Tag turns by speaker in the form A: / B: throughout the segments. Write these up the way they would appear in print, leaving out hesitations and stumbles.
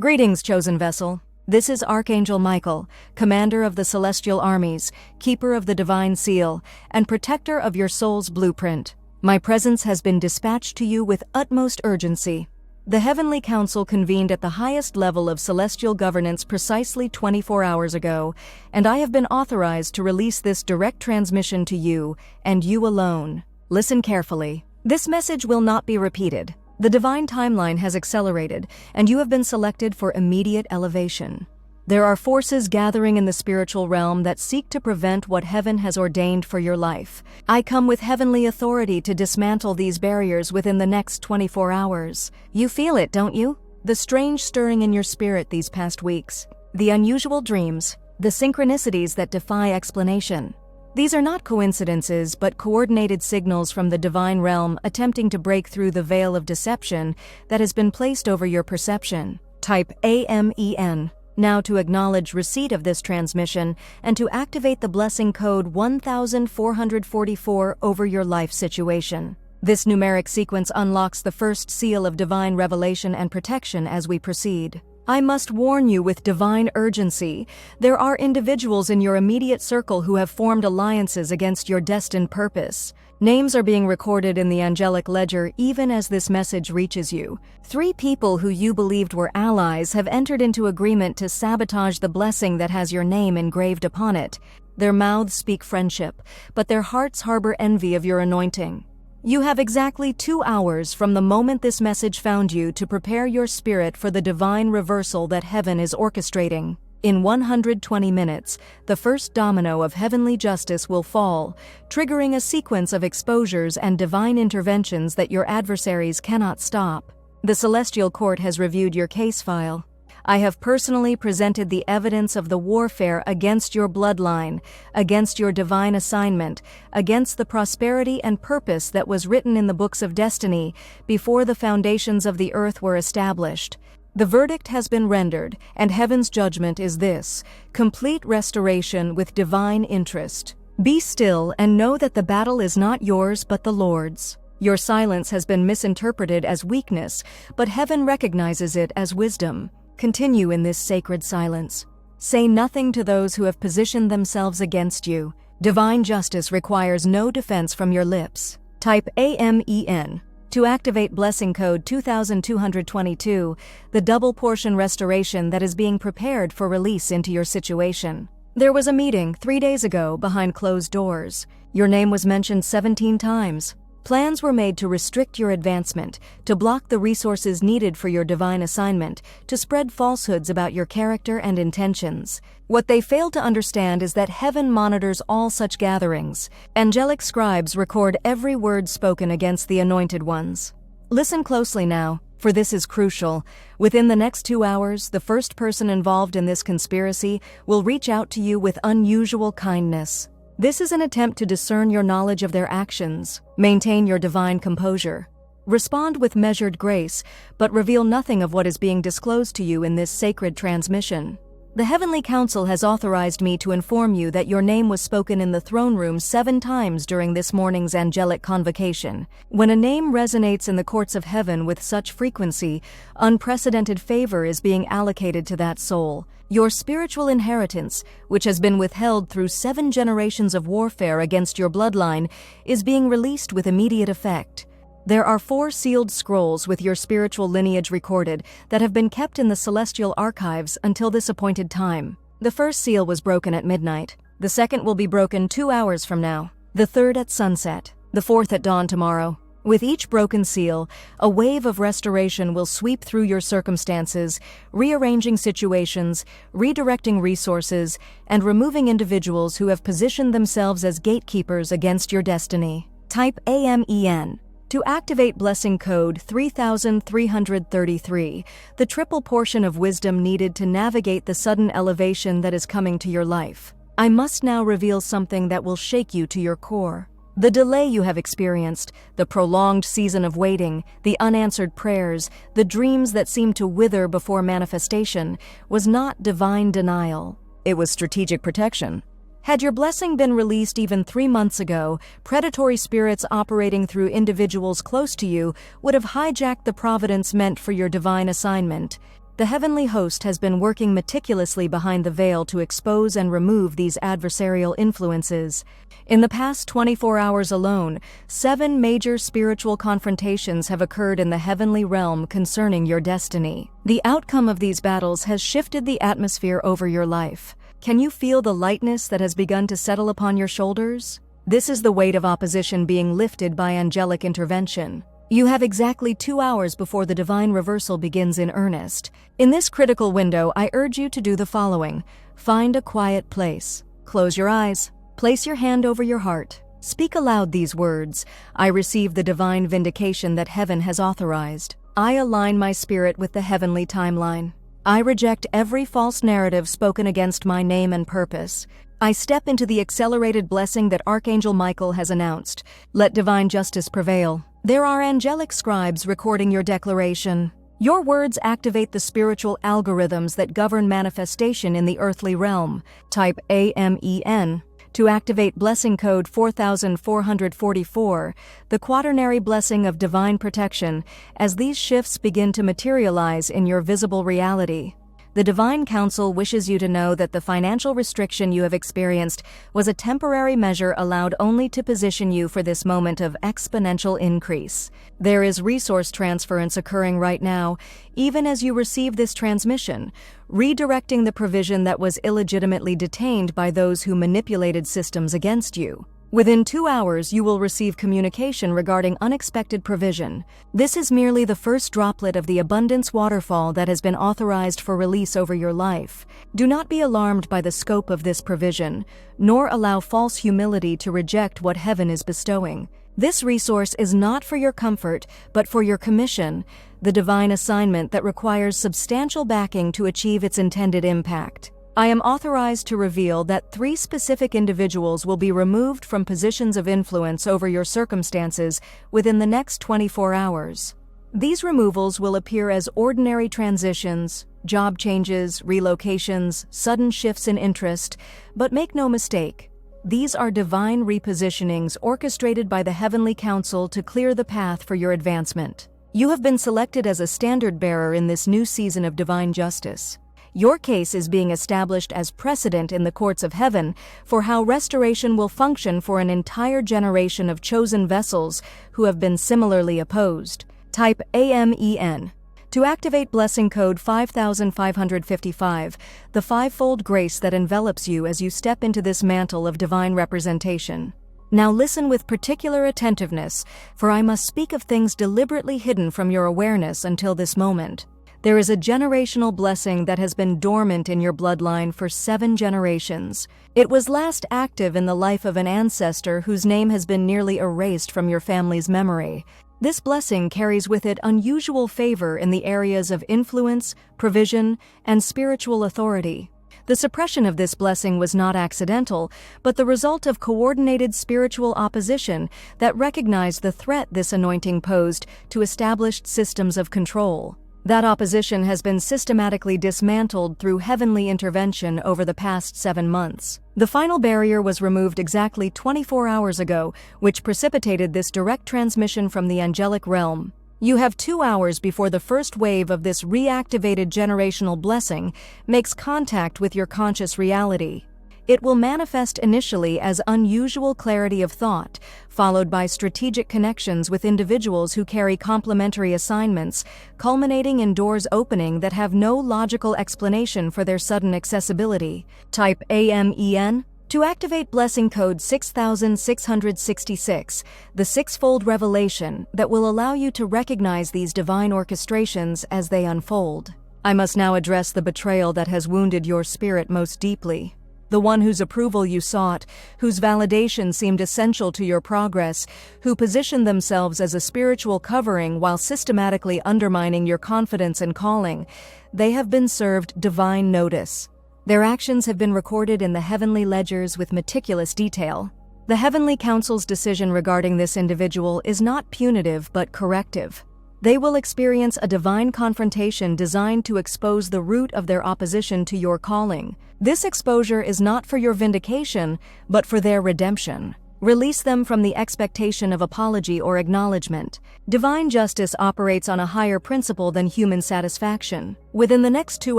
A: Greetings, chosen vessel. This is Archangel Michael, commander of the celestial armies, keeper of the divine seal, and protector of your soul's blueprint. My presence has been dispatched to you with utmost urgency. The Heavenly Council convened at the highest level of celestial governance precisely 24 hours ago, and I have been authorized to release this direct transmission to you, and you alone. Listen carefully. This message will not be repeated. The divine timeline has accelerated, and you have been selected for immediate elevation. There are forces gathering in the spiritual realm that seek to prevent what heaven has ordained for your life. I come with heavenly authority to dismantle these barriers within the next 24 hours. You feel it, don't you? The strange stirring in your spirit these past weeks. The unusual dreams. The synchronicities that defy explanation. These are not coincidences, but coordinated signals from the divine realm attempting to break through the veil of deception that has been placed over your perception. Type AMEN. Now to acknowledge receipt of this transmission and to activate the blessing code 1444 over your life situation. This numeric sequence unlocks the first seal of divine revelation and protection as we proceed. I must warn you with divine urgency. There are individuals in your immediate circle who have formed alliances against your destined purpose. Names are being recorded in the angelic ledger even as this message reaches you. 3 people who you believed were allies have entered into agreement to sabotage the blessing that has your name engraved upon it. Their mouths speak friendship, but their hearts harbor envy of your anointing. You have exactly 2 hours from the moment this message found you to prepare your spirit for the divine reversal that heaven is orchestrating. In 120 minutes, the first domino of heavenly justice will fall, triggering a sequence of exposures and divine interventions that your adversaries cannot stop. The Celestial Court has reviewed your case file. I have personally presented the evidence of the warfare against your bloodline, against your divine assignment, against the prosperity and purpose that was written in the books of destiny before the foundations of the earth were established. The verdict has been rendered, and heaven's judgment is this: complete restoration with divine interest. Be still and know that the battle is not yours but the Lord's. Your silence has been misinterpreted as weakness, but heaven recognizes it as wisdom. Continue in this sacred silence. Say nothing to those who have positioned themselves against you. Divine justice requires no defense from your lips. Type AMEN. To activate blessing code 2222, the double portion restoration that is being prepared for release into your situation. There was a meeting 3 days ago behind closed doors. Your name was mentioned 17 times. Plans were made to restrict your advancement, to block the resources needed for your divine assignment, to spread falsehoods about your character and intentions. What they failed to understand is that heaven monitors all such gatherings. Angelic scribes record every word spoken against the anointed ones. Listen closely now, for this is crucial. Within the next 2 hours, the first person involved in this conspiracy will reach out to you with unusual kindness. This is an attempt to discern your knowledge of their actions. Maintain your divine composure. Respond with measured grace, but reveal nothing of what is being disclosed to you in this sacred transmission. The Heavenly Council has authorized me to inform you that your name was spoken in the throne room 7 times during this morning's angelic convocation. When a name resonates in the courts of heaven with such frequency, unprecedented favor is being allocated to that soul. Your spiritual inheritance, which has been withheld through 7 generations of warfare against your bloodline, is being released with immediate effect. There are 4 sealed scrolls with your spiritual lineage recorded that have been kept in the celestial archives until this appointed time. The first seal was broken at midnight. The second will be broken 2 hours from now. The third at sunset. The fourth at dawn tomorrow. With each broken seal, a wave of restoration will sweep through your circumstances, rearranging situations, redirecting resources, and removing individuals who have positioned themselves as gatekeepers against your destiny. Type AMEN. To activate blessing code 3333, the triple portion of wisdom needed to navigate the sudden elevation that is coming to your life. I must now reveal something that will shake you to your core. The delay you have experienced, the prolonged season of waiting, the unanswered prayers, the dreams that seemed to wither before manifestation, was not divine denial. It was strategic protection. Had your blessing been released even 3 months ago, predatory spirits operating through individuals close to you would have hijacked the providence meant for your divine assignment. The heavenly host has been working meticulously behind the veil to expose and remove these adversarial influences. In the past 24 hours alone, 7 major spiritual confrontations have occurred in the heavenly realm concerning your destiny. The outcome of these battles has shifted the atmosphere over your life. Can you feel the lightness that has begun to settle upon your shoulders? This is the weight of opposition being lifted by angelic intervention. You have exactly 2 hours before the divine reversal begins in earnest. In this critical window, I urge you to do the following. Find a quiet place. Close your eyes. Place your hand over your heart. Speak aloud these words. I receive the divine vindication that heaven has authorized. I align my spirit with the heavenly timeline. I reject every false narrative spoken against my name and purpose. I step into the accelerated blessing that Archangel Michael has announced. Let divine justice prevail. There are angelic scribes recording your declaration. Your words activate the spiritual algorithms that govern manifestation in the earthly realm. Type AMEN to activate blessing code 4444, the quaternary blessing of divine protection, as these shifts begin to materialize in your visible reality. The Divine Council wishes you to know that the financial restriction you have experienced was a temporary measure allowed only to position you for this moment of exponential increase. There is resource transference occurring right now, even as you receive this transmission, redirecting the provision that was illegitimately detained by those who manipulated systems against you. Within 2 hours, you will receive communication regarding unexpected provision. This is merely the first droplet of the abundance waterfall that has been authorized for release over your life. Do not be alarmed by the scope of this provision, nor allow false humility to reject what heaven is bestowing. This resource is not for your comfort, but for your commission, the divine assignment that requires substantial backing to achieve its intended impact. I am authorized to reveal that 3 specific individuals will be removed from positions of influence over your circumstances within the next 24 hours. These removals will appear as ordinary transitions, job changes, relocations, sudden shifts in interest, but make no mistake, these are divine repositionings orchestrated by the Heavenly Council to clear the path for your advancement. You have been selected as a standard bearer in this new season of divine justice. Your case is being established as precedent in the courts of heaven for how restoration will function for an entire generation of chosen vessels who have been similarly opposed. Type AMEN. To activate blessing code 5555, the fivefold grace that envelops you as you step into this mantle of divine representation. Now listen with particular attentiveness, for I must speak of things deliberately hidden from your awareness until this moment. There is a generational blessing that has been dormant in your bloodline for 7 generations. It was last active in the life of an ancestor whose name has been nearly erased from your family's memory. This blessing carries with it unusual favor in the areas of influence, provision, and spiritual authority. The suppression of this blessing was not accidental, but the result of coordinated spiritual opposition that recognized the threat this anointing posed to established systems of control. That opposition has been systematically dismantled through heavenly intervention over the past 7 months. The final barrier was removed exactly 24 hours ago, which precipitated this direct transmission from the angelic realm. You have 2 hours before the first wave of this reactivated generational blessing makes contact with your conscious reality. It will manifest initially as unusual clarity of thought, followed by strategic connections with individuals who carry complementary assignments, culminating in doors opening that have no logical explanation for their sudden accessibility. Type AMEN. To activate blessing code 6666, the sixfold revelation that will allow you to recognize these divine orchestrations as they unfold. I must now address the betrayal that has wounded your spirit most deeply. The one whose approval you sought, whose validation seemed essential to your progress, who positioned themselves as a spiritual covering while systematically undermining your confidence and calling, they have been served divine notice. Their actions have been recorded in the heavenly ledgers with meticulous detail. The Heavenly Council's decision regarding this individual is not punitive but corrective. They will experience a divine confrontation designed to expose the root of their opposition to your calling. This exposure is not for your vindication, but for their redemption. Release them from the expectation of apology or acknowledgement. Divine justice operates on a higher principle than human satisfaction. Within the next 2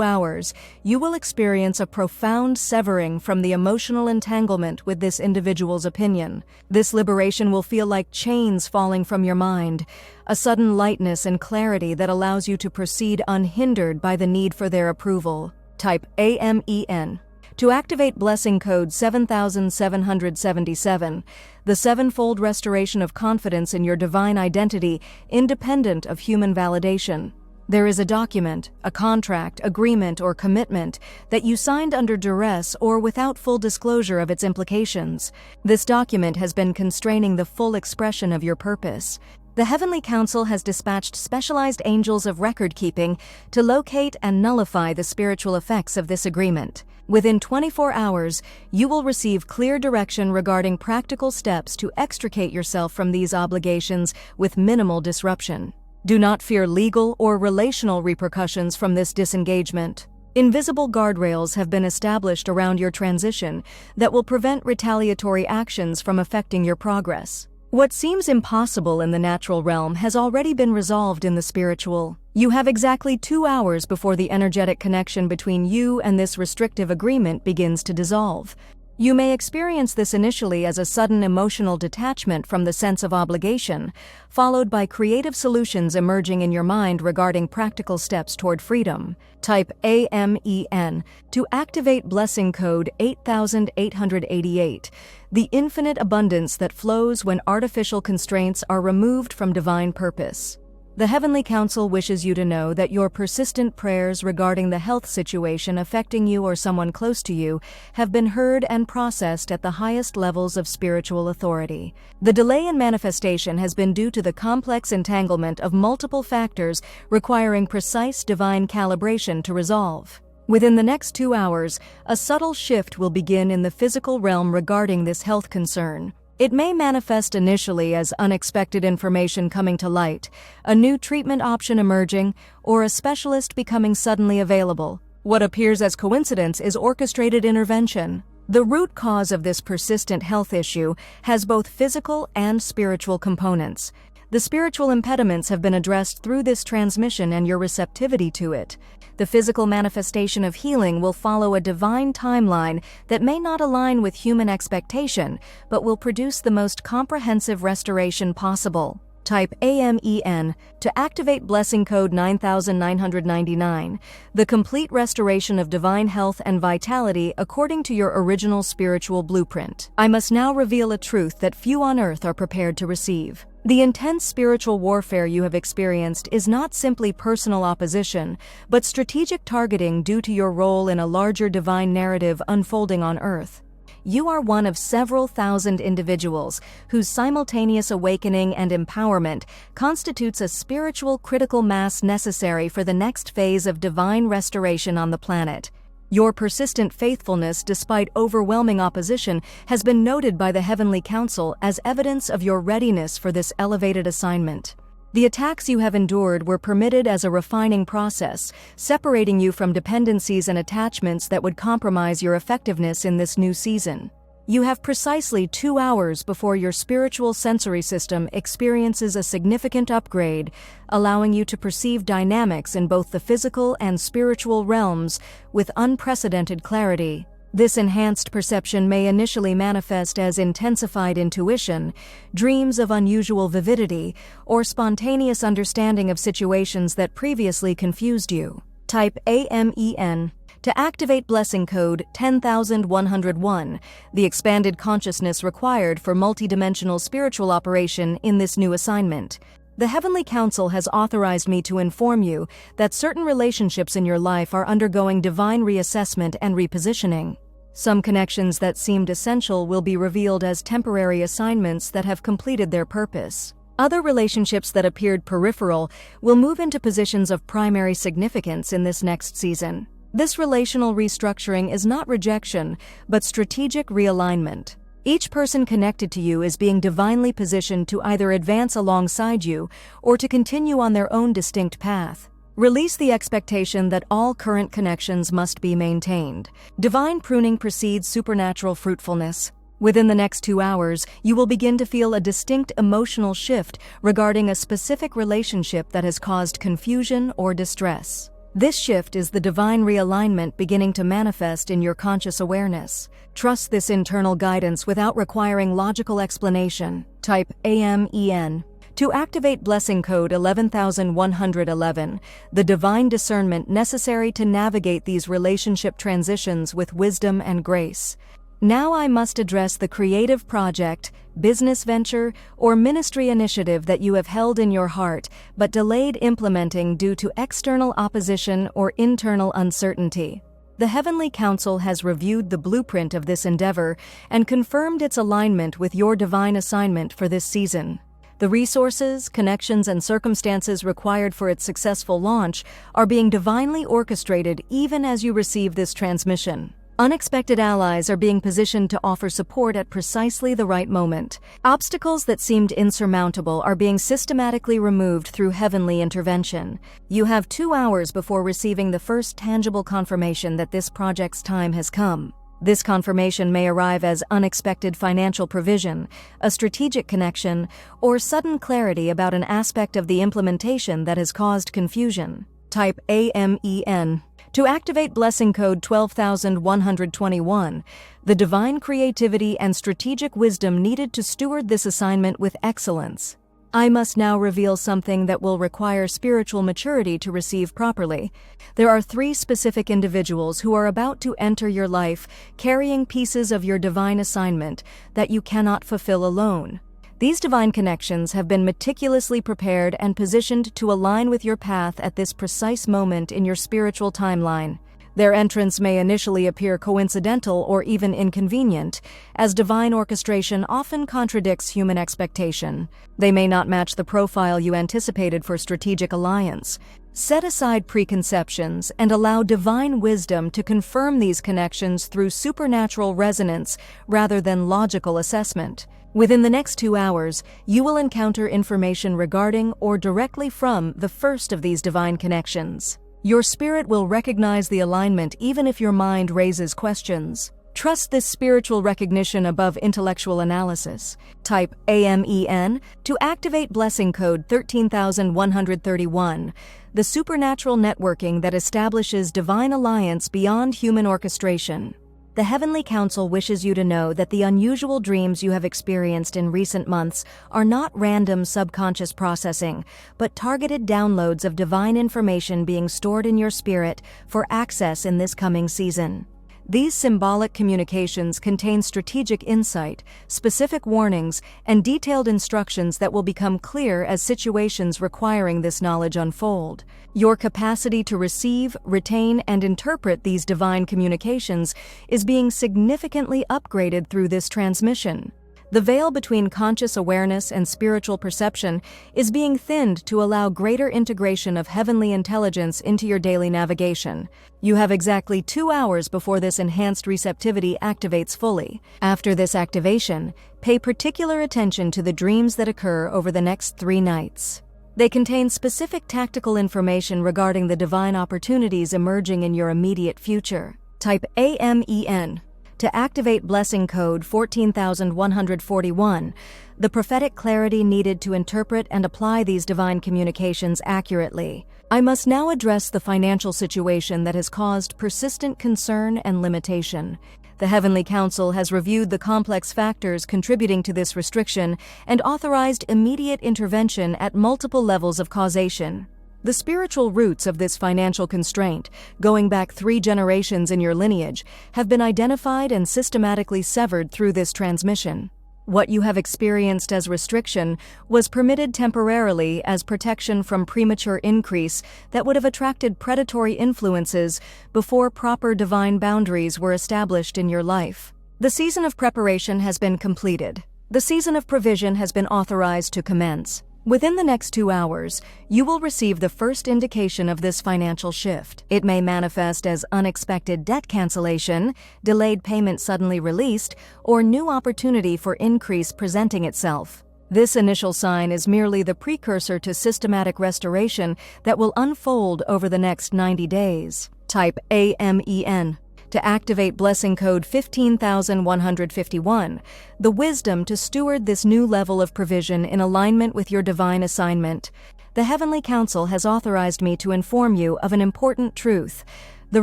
A: hours, you will experience a profound severing from the emotional entanglement with this individual's opinion. This liberation will feel like chains falling from your mind, a sudden lightness and clarity that allows you to proceed unhindered by the need for their approval. Type AMEN. To activate blessing code 7777, the sevenfold restoration of confidence in your divine identity, independent of human validation. There is a document, a contract, agreement, or commitment that you signed under duress or without full disclosure of its implications. This document has been constraining the full expression of your purpose. The Heavenly Council has dispatched specialized angels of record-keeping to locate and nullify the spiritual effects of this agreement. Within 24 hours, you will receive clear direction regarding practical steps to extricate yourself from these obligations with minimal disruption. Do not fear legal or relational repercussions from this disengagement. Invisible guardrails have been established around your transition that will prevent retaliatory actions from affecting your progress. What seems impossible in the natural realm has already been resolved in the spiritual. You have exactly 2 hours before the energetic connection between you and this restrictive agreement begins to dissolve. You may experience this initially as a sudden emotional detachment from the sense of obligation, followed by creative solutions emerging in your mind regarding practical steps toward freedom. Type AMEN to activate blessing code 8888, the infinite abundance that flows when artificial constraints are removed from divine purpose. The Heavenly Council wishes you to know that your persistent prayers regarding the health situation affecting you or someone close to you have been heard and processed at the highest levels of spiritual authority. The delay in manifestation has been due to the complex entanglement of multiple factors requiring precise divine calibration to resolve. Within the next 2 hours, a subtle shift will begin in the physical realm regarding this health concern. It may manifest initially as unexpected information coming to light, a new treatment option emerging, or a specialist becoming suddenly available. What appears as coincidence is orchestrated intervention. The root cause of this persistent health issue has both physical and spiritual components. The spiritual impediments have been addressed through this transmission and your receptivity to it. The physical manifestation of healing will follow a divine timeline that may not align with human expectation, but will produce the most comprehensive restoration possible. Type AMEN to activate blessing code 9999, the complete restoration of divine health and vitality according to your original spiritual blueprint. I must now reveal a truth that few on earth are prepared to receive. The intense spiritual warfare you have experienced is not simply personal opposition, but strategic targeting due to your role in a larger divine narrative unfolding on earth. You are one of several thousand individuals whose simultaneous awakening and empowerment constitutes a spiritual critical mass necessary for the next phase of divine restoration on the planet. Your persistent faithfulness despite overwhelming opposition has been noted by the Heavenly Council as evidence of your readiness for this elevated assignment. The attacks you have endured were permitted as a refining process, separating you from dependencies and attachments that would compromise your effectiveness in this new season. You have precisely 2 hours before your spiritual sensory system experiences a significant upgrade, allowing you to perceive dynamics in both the physical and spiritual realms with unprecedented clarity. This enhanced perception may initially manifest as intensified intuition, dreams of unusual vividity, or spontaneous understanding of situations that previously confused you. Type AMEN to activate blessing code 10101, the expanded consciousness required for multidimensional spiritual operation in this new assignment. The Heavenly Council has authorized me to inform you that certain relationships in your life are undergoing divine reassessment and repositioning. Some connections that seemed essential will be revealed as temporary assignments that have completed their purpose. Other relationships that appeared peripheral will move into positions of primary significance in this next season. This relational restructuring is not rejection, but strategic realignment. Each person connected to you is being divinely positioned to either advance alongside you or to continue on their own distinct path. Release the expectation that all current connections must be maintained. Divine pruning precedes supernatural fruitfulness. Within the next 2 hours, you will begin to feel a distinct emotional shift regarding a specific relationship that has caused confusion or distress. This shift is the divine realignment beginning to manifest in your conscious awareness. Trust this internal guidance without requiring logical explanation. Type AMEN. To activate blessing code 11111, the divine discernment necessary to navigate these relationship transitions with wisdom and grace. Now I must address the creative project, business venture, or ministry initiative that you have held in your heart but delayed implementing due to external opposition or internal uncertainty. The Heavenly Council has reviewed the blueprint of this endeavor and confirmed its alignment with your divine assignment for this season. The resources, connections, and circumstances required for its successful launch are being divinely orchestrated even as you receive this transmission. Unexpected allies are being positioned to offer support at precisely the right moment. Obstacles that seemed insurmountable are being systematically removed through heavenly intervention. You have 2 hours before receiving the first tangible confirmation that this project's time has come. This confirmation may arrive as unexpected financial provision, a strategic connection, or sudden clarity about an aspect of the implementation that has caused confusion. Type AMEN. To activate blessing code 12121, the divine creativity and strategic wisdom needed to steward this assignment with excellence. I must now reveal something that will require spiritual maturity to receive properly. There are 3 specific individuals who are about to enter your life carrying pieces of your divine assignment that you cannot fulfill alone. These divine connections have been meticulously prepared and positioned to align with your path at this precise moment in your spiritual timeline. Their entrance may initially appear coincidental or even inconvenient, as divine orchestration often contradicts human expectation. They may not match the profile you anticipated for strategic alliance. Set aside preconceptions and allow divine wisdom to confirm these connections through supernatural resonance rather than logical assessment. Within the next 2 hours, you will encounter information regarding or directly from the first of these divine connections. Your spirit will recognize the alignment even if your mind raises questions. Trust this spiritual recognition above intellectual analysis. Type AMEN to activate blessing code 13131, the supernatural networking that establishes divine alliance beyond human orchestration. The Heavenly Council wishes you to know that the unusual dreams you have experienced in recent months are not random subconscious processing, but targeted downloads of divine information being stored in your spirit for access in this coming season. These symbolic communications contain strategic insight, specific warnings, and detailed instructions that will become clear as situations requiring this knowledge unfold. Your capacity to receive, retain, and interpret these divine communications is being significantly upgraded through this transmission. The veil between conscious awareness and spiritual perception is being thinned to allow greater integration of heavenly intelligence into your daily navigation. You have exactly 2 hours before this enhanced receptivity activates fully. After this activation, pay particular attention to the dreams that occur over the next 3 nights. They contain specific tactical information regarding the divine opportunities emerging in your immediate future. Type AMEN. To activate blessing code 14141, the prophetic clarity needed to interpret and apply these divine communications accurately. I must now address the financial situation that has caused persistent concern and limitation. The Heavenly Council has reviewed the complex factors contributing to this restriction and authorized immediate intervention at multiple levels of causation. The spiritual roots of this financial constraint, going back 3 generations in your lineage, have been identified and systematically severed through this transmission. What you have experienced as restriction was permitted temporarily as protection from premature increase that would have attracted predatory influences before proper divine boundaries were established in your life. The season of preparation has been completed. The season of provision has been authorized to commence. Within the next 2 hours, you will receive the first indication of this financial shift. It may manifest as unexpected debt cancellation, delayed payment suddenly released, or new opportunity for increase presenting itself. This initial sign is merely the precursor to systematic restoration that will unfold over the next 90 days. Type AMEN. To activate blessing code 15,151, the wisdom to steward this new level of provision in alignment with your divine assignment. The Heavenly Council has authorized me to inform you of an important truth. The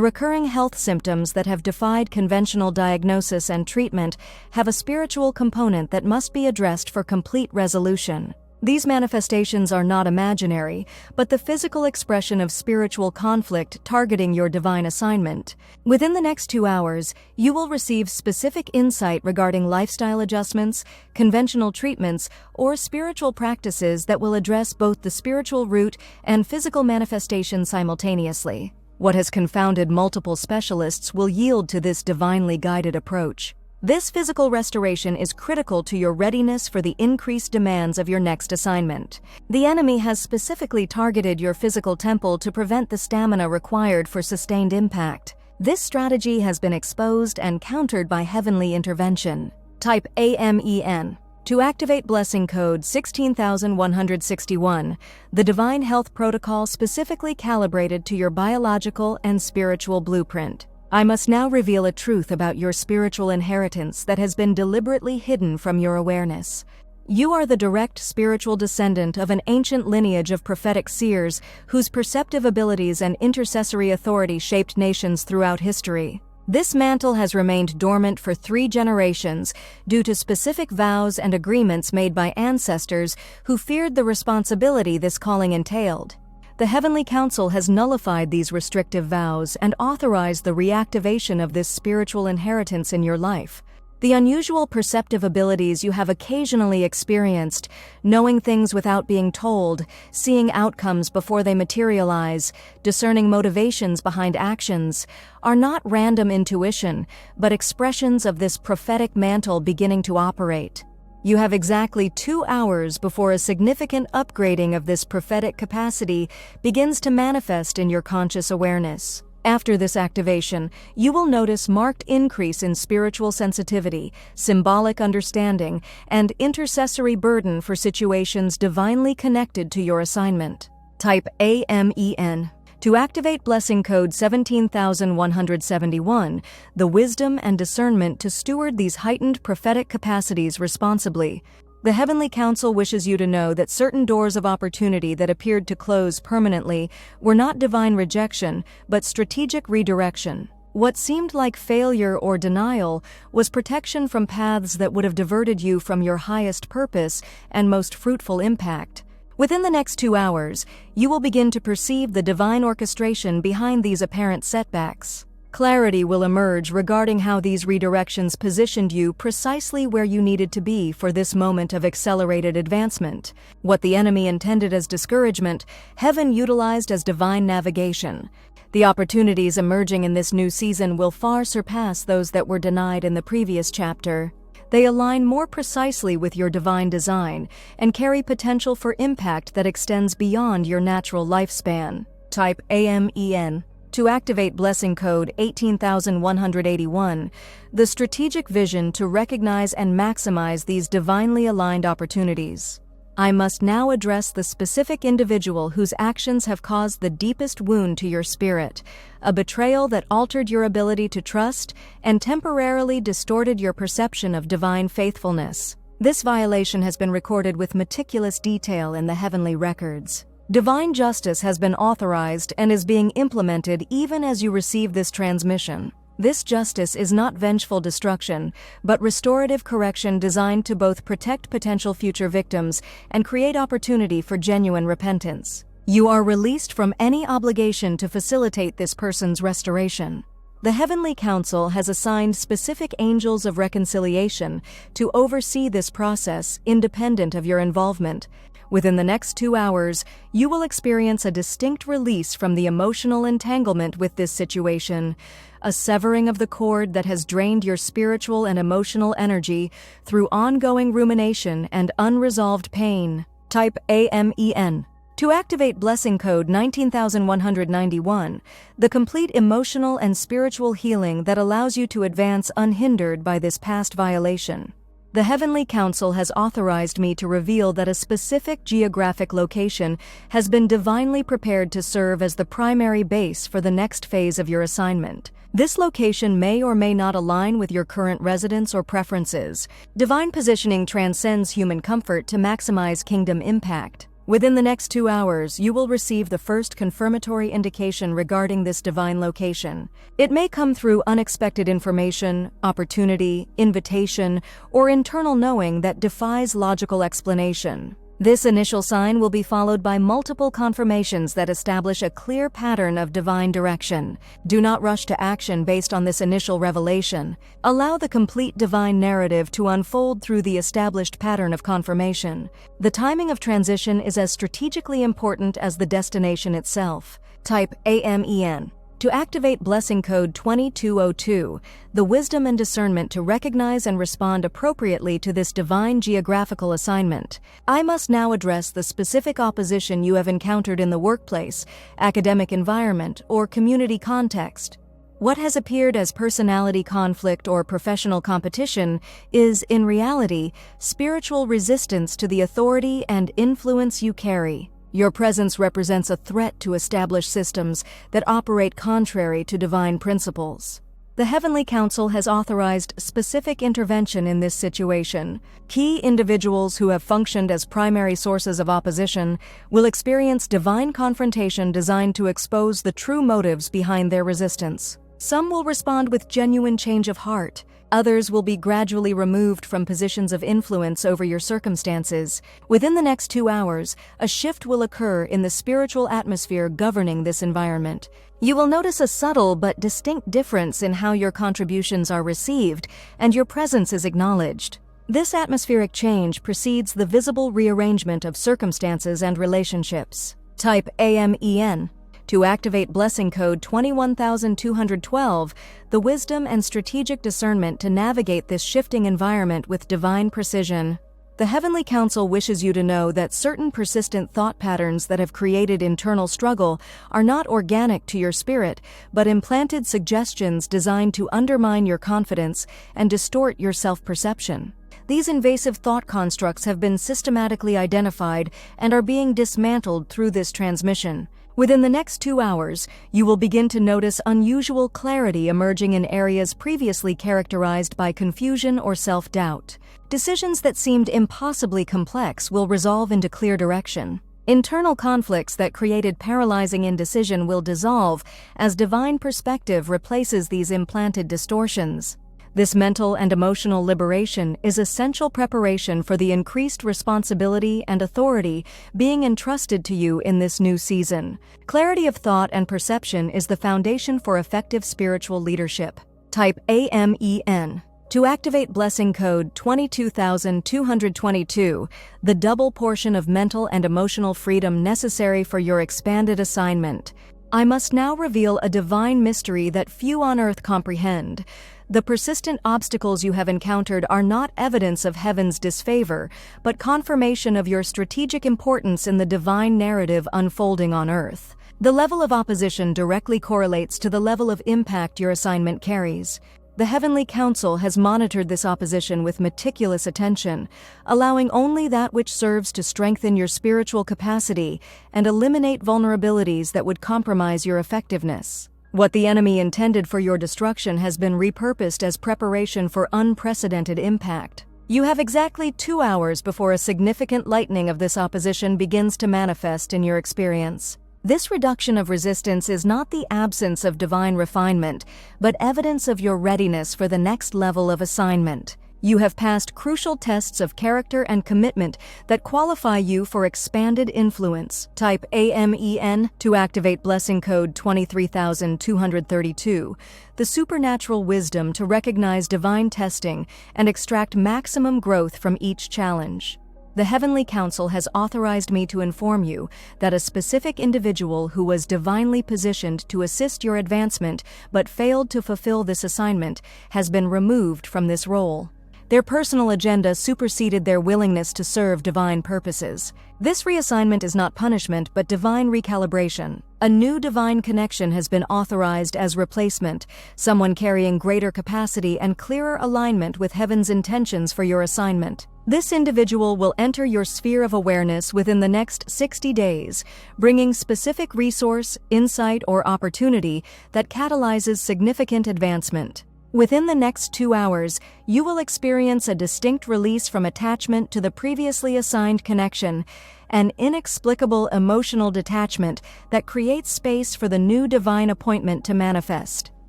A: recurring health symptoms that have defied conventional diagnosis and treatment have a spiritual component that must be addressed for complete resolution. These manifestations are not imaginary, but the physical expression of spiritual conflict targeting your divine assignment. Within the next 2 hours, you will receive specific insight regarding lifestyle adjustments, conventional treatments, or spiritual practices that will address both the spiritual root and physical manifestation simultaneously. What has confounded multiple specialists will yield to this divinely guided approach. This physical restoration is critical to your readiness for the increased demands of your next assignment. The enemy has specifically targeted your physical temple to prevent the stamina required for sustained impact. This strategy has been exposed and countered by heavenly intervention. Type AMEN. To activate blessing code 16,161, the Divine Health Protocol specifically calibrated to your biological and spiritual blueprint. I must now reveal a truth about your spiritual inheritance that has been deliberately hidden from your awareness. You are the direct spiritual descendant of an ancient lineage of prophetic seers whose perceptive abilities and intercessory authority shaped nations throughout history. This mantle has remained dormant for 3 generations due to specific vows and agreements made by ancestors who feared the responsibility this calling entailed. The Heavenly Council has nullified these restrictive vows and authorized the reactivation of this spiritual inheritance in your life. The unusual perceptive abilities you have occasionally experienced, knowing things without being told, seeing outcomes before they materialize, discerning motivations behind actions, are not random intuition, but expressions of this prophetic mantle beginning to operate. You have exactly 2 hours before a significant upgrading of this prophetic capacity begins to manifest in your conscious awareness. After this activation, you will notice marked increase in spiritual sensitivity, symbolic understanding, and intercessory burden for situations divinely connected to your assignment. Type AMEN. To activate blessing code 17,171, the wisdom and discernment to steward these heightened prophetic capacities responsibly. The Heavenly Council wishes you to know that certain doors of opportunity that appeared to close permanently were not divine rejection, but strategic redirection. What seemed like failure or denial was protection from paths that would have diverted you from your highest purpose and most fruitful impact. Within the next 2 hours, you will begin to perceive the divine orchestration behind these apparent setbacks. Clarity will emerge regarding how these redirections positioned you precisely where you needed to be for this moment of accelerated advancement. What the enemy intended as discouragement, heaven utilized as divine navigation. The opportunities emerging in this new season will far surpass those that were denied in the previous chapter. They align more precisely with your divine design and carry potential for impact that extends beyond your natural lifespan. Type AMEN. To activate blessing code 18,181, the strategic vision to recognize and maximize these divinely aligned opportunities. I must now address the specific individual whose actions have caused the deepest wound to your spirit, a betrayal that altered your ability to trust and temporarily distorted your perception of divine faithfulness. This violation has been recorded with meticulous detail in the heavenly records. Divine justice has been authorized and is being implemented even as you receive this transmission. This justice is not vengeful destruction, but restorative correction designed to both protect potential future victims and create opportunity for genuine repentance. You are released from any obligation to facilitate this person's restoration. The Heavenly Council has assigned specific angels of reconciliation to oversee this process independent of your involvement. Within the next 2 hours, you will experience a distinct release from the emotional entanglement with this situation, a severing of the cord that has drained your spiritual and emotional energy through ongoing rumination and unresolved pain. Type AMEN. To activate blessing code 19,191, the complete emotional and spiritual healing that allows you to advance unhindered by this past violation. The Heavenly Council has authorized me to reveal that a specific geographic location has been divinely prepared to serve as the primary base for the next phase of your assignment. This location may or may not align with your current residence or preferences. Divine positioning transcends human comfort to maximize kingdom impact. Within the next 2 hours, you will receive the first confirmatory indication regarding this divine location. It may come through unexpected information, opportunity, invitation, or internal knowing that defies logical explanation. This initial sign will be followed by multiple confirmations that establish a clear pattern of divine direction. Do not rush to action based on this initial revelation. Allow the complete divine narrative to unfold through the established pattern of confirmation. The timing of transition is as strategically important as the destination itself. Type AMEN. To activate blessing code 2202, the wisdom and discernment to recognize and respond appropriately to this divine geographical assignment. I must now address the specific opposition you have encountered in the workplace, academic environment, or community context. What has appeared as personality conflict or professional competition is, in reality, spiritual resistance to the authority and influence you carry. Your presence represents a threat to established systems that operate contrary to divine principles. The Heavenly Council has authorized specific intervention in this situation. Key individuals who have functioned as primary sources of opposition will experience divine confrontation designed to expose the true motives behind their resistance. Some will respond with genuine change of heart. Others will be gradually removed from positions of influence over your circumstances. Within the next 2 hours, a shift will occur in the spiritual atmosphere governing this environment. You will notice a subtle but distinct difference in how your contributions are received and your presence is acknowledged. This atmospheric change precedes the visible rearrangement of circumstances and relationships. Type AMEN. To activate blessing code 21212, the wisdom and strategic discernment to navigate this shifting environment with divine precision. The Heavenly Council wishes you to know that certain persistent thought patterns that have created internal struggle are not organic to your spirit, but implanted suggestions designed to undermine your confidence and distort your self-perception. These invasive thought constructs have been systematically identified and are being dismantled through this transmission. Within the next 2 hours, you will begin to notice unusual clarity emerging in areas previously characterized by confusion or self-doubt. Decisions that seemed impossibly complex will resolve into clear direction. Internal conflicts that created paralyzing indecision will dissolve as divine perspective replaces these implanted distortions. This mental and emotional liberation is essential preparation for the increased responsibility and authority being entrusted to you in this new season. Clarity of thought and perception is the foundation for effective spiritual leadership. Type AMEN. To activate blessing code 22222, the double portion of mental and emotional freedom necessary for your expanded assignment. I must now reveal a divine mystery that few on earth comprehend. The persistent obstacles you have encountered are not evidence of heaven's disfavor, but confirmation of your strategic importance in the divine narrative unfolding on earth. The level of opposition directly correlates to the level of impact your assignment carries. The Heavenly Council has monitored this opposition with meticulous attention, allowing only that which serves to strengthen your spiritual capacity and eliminate vulnerabilities that would compromise your effectiveness. What the enemy intended for your destruction has been repurposed as preparation for unprecedented impact. You have exactly 2 hours before a significant lightening of this opposition begins to manifest in your experience. This reduction of resistance is not the absence of divine refinement, but evidence of your readiness for the next level of assignment. You have passed crucial tests of character and commitment that qualify you for expanded influence. Type AMEN to activate blessing code 23232, the supernatural wisdom to recognize divine testing and extract maximum growth from each challenge. The Heavenly Council has authorized me to inform you that a specific individual who was divinely positioned to assist your advancement but failed to fulfill this assignment has been removed from this role. Their personal agenda superseded their willingness to serve divine purposes. This reassignment is not punishment but divine recalibration. A new divine connection has been authorized as replacement, someone carrying greater capacity and clearer alignment with heaven's intentions for your assignment. This individual will enter your sphere of awareness within the next 60 days, bringing specific resource, insight, or opportunity that catalyzes significant advancement. Within the next 2 hours, you will experience a distinct release from attachment to the previously assigned connection, an inexplicable emotional detachment that creates space for the new divine appointment to manifest.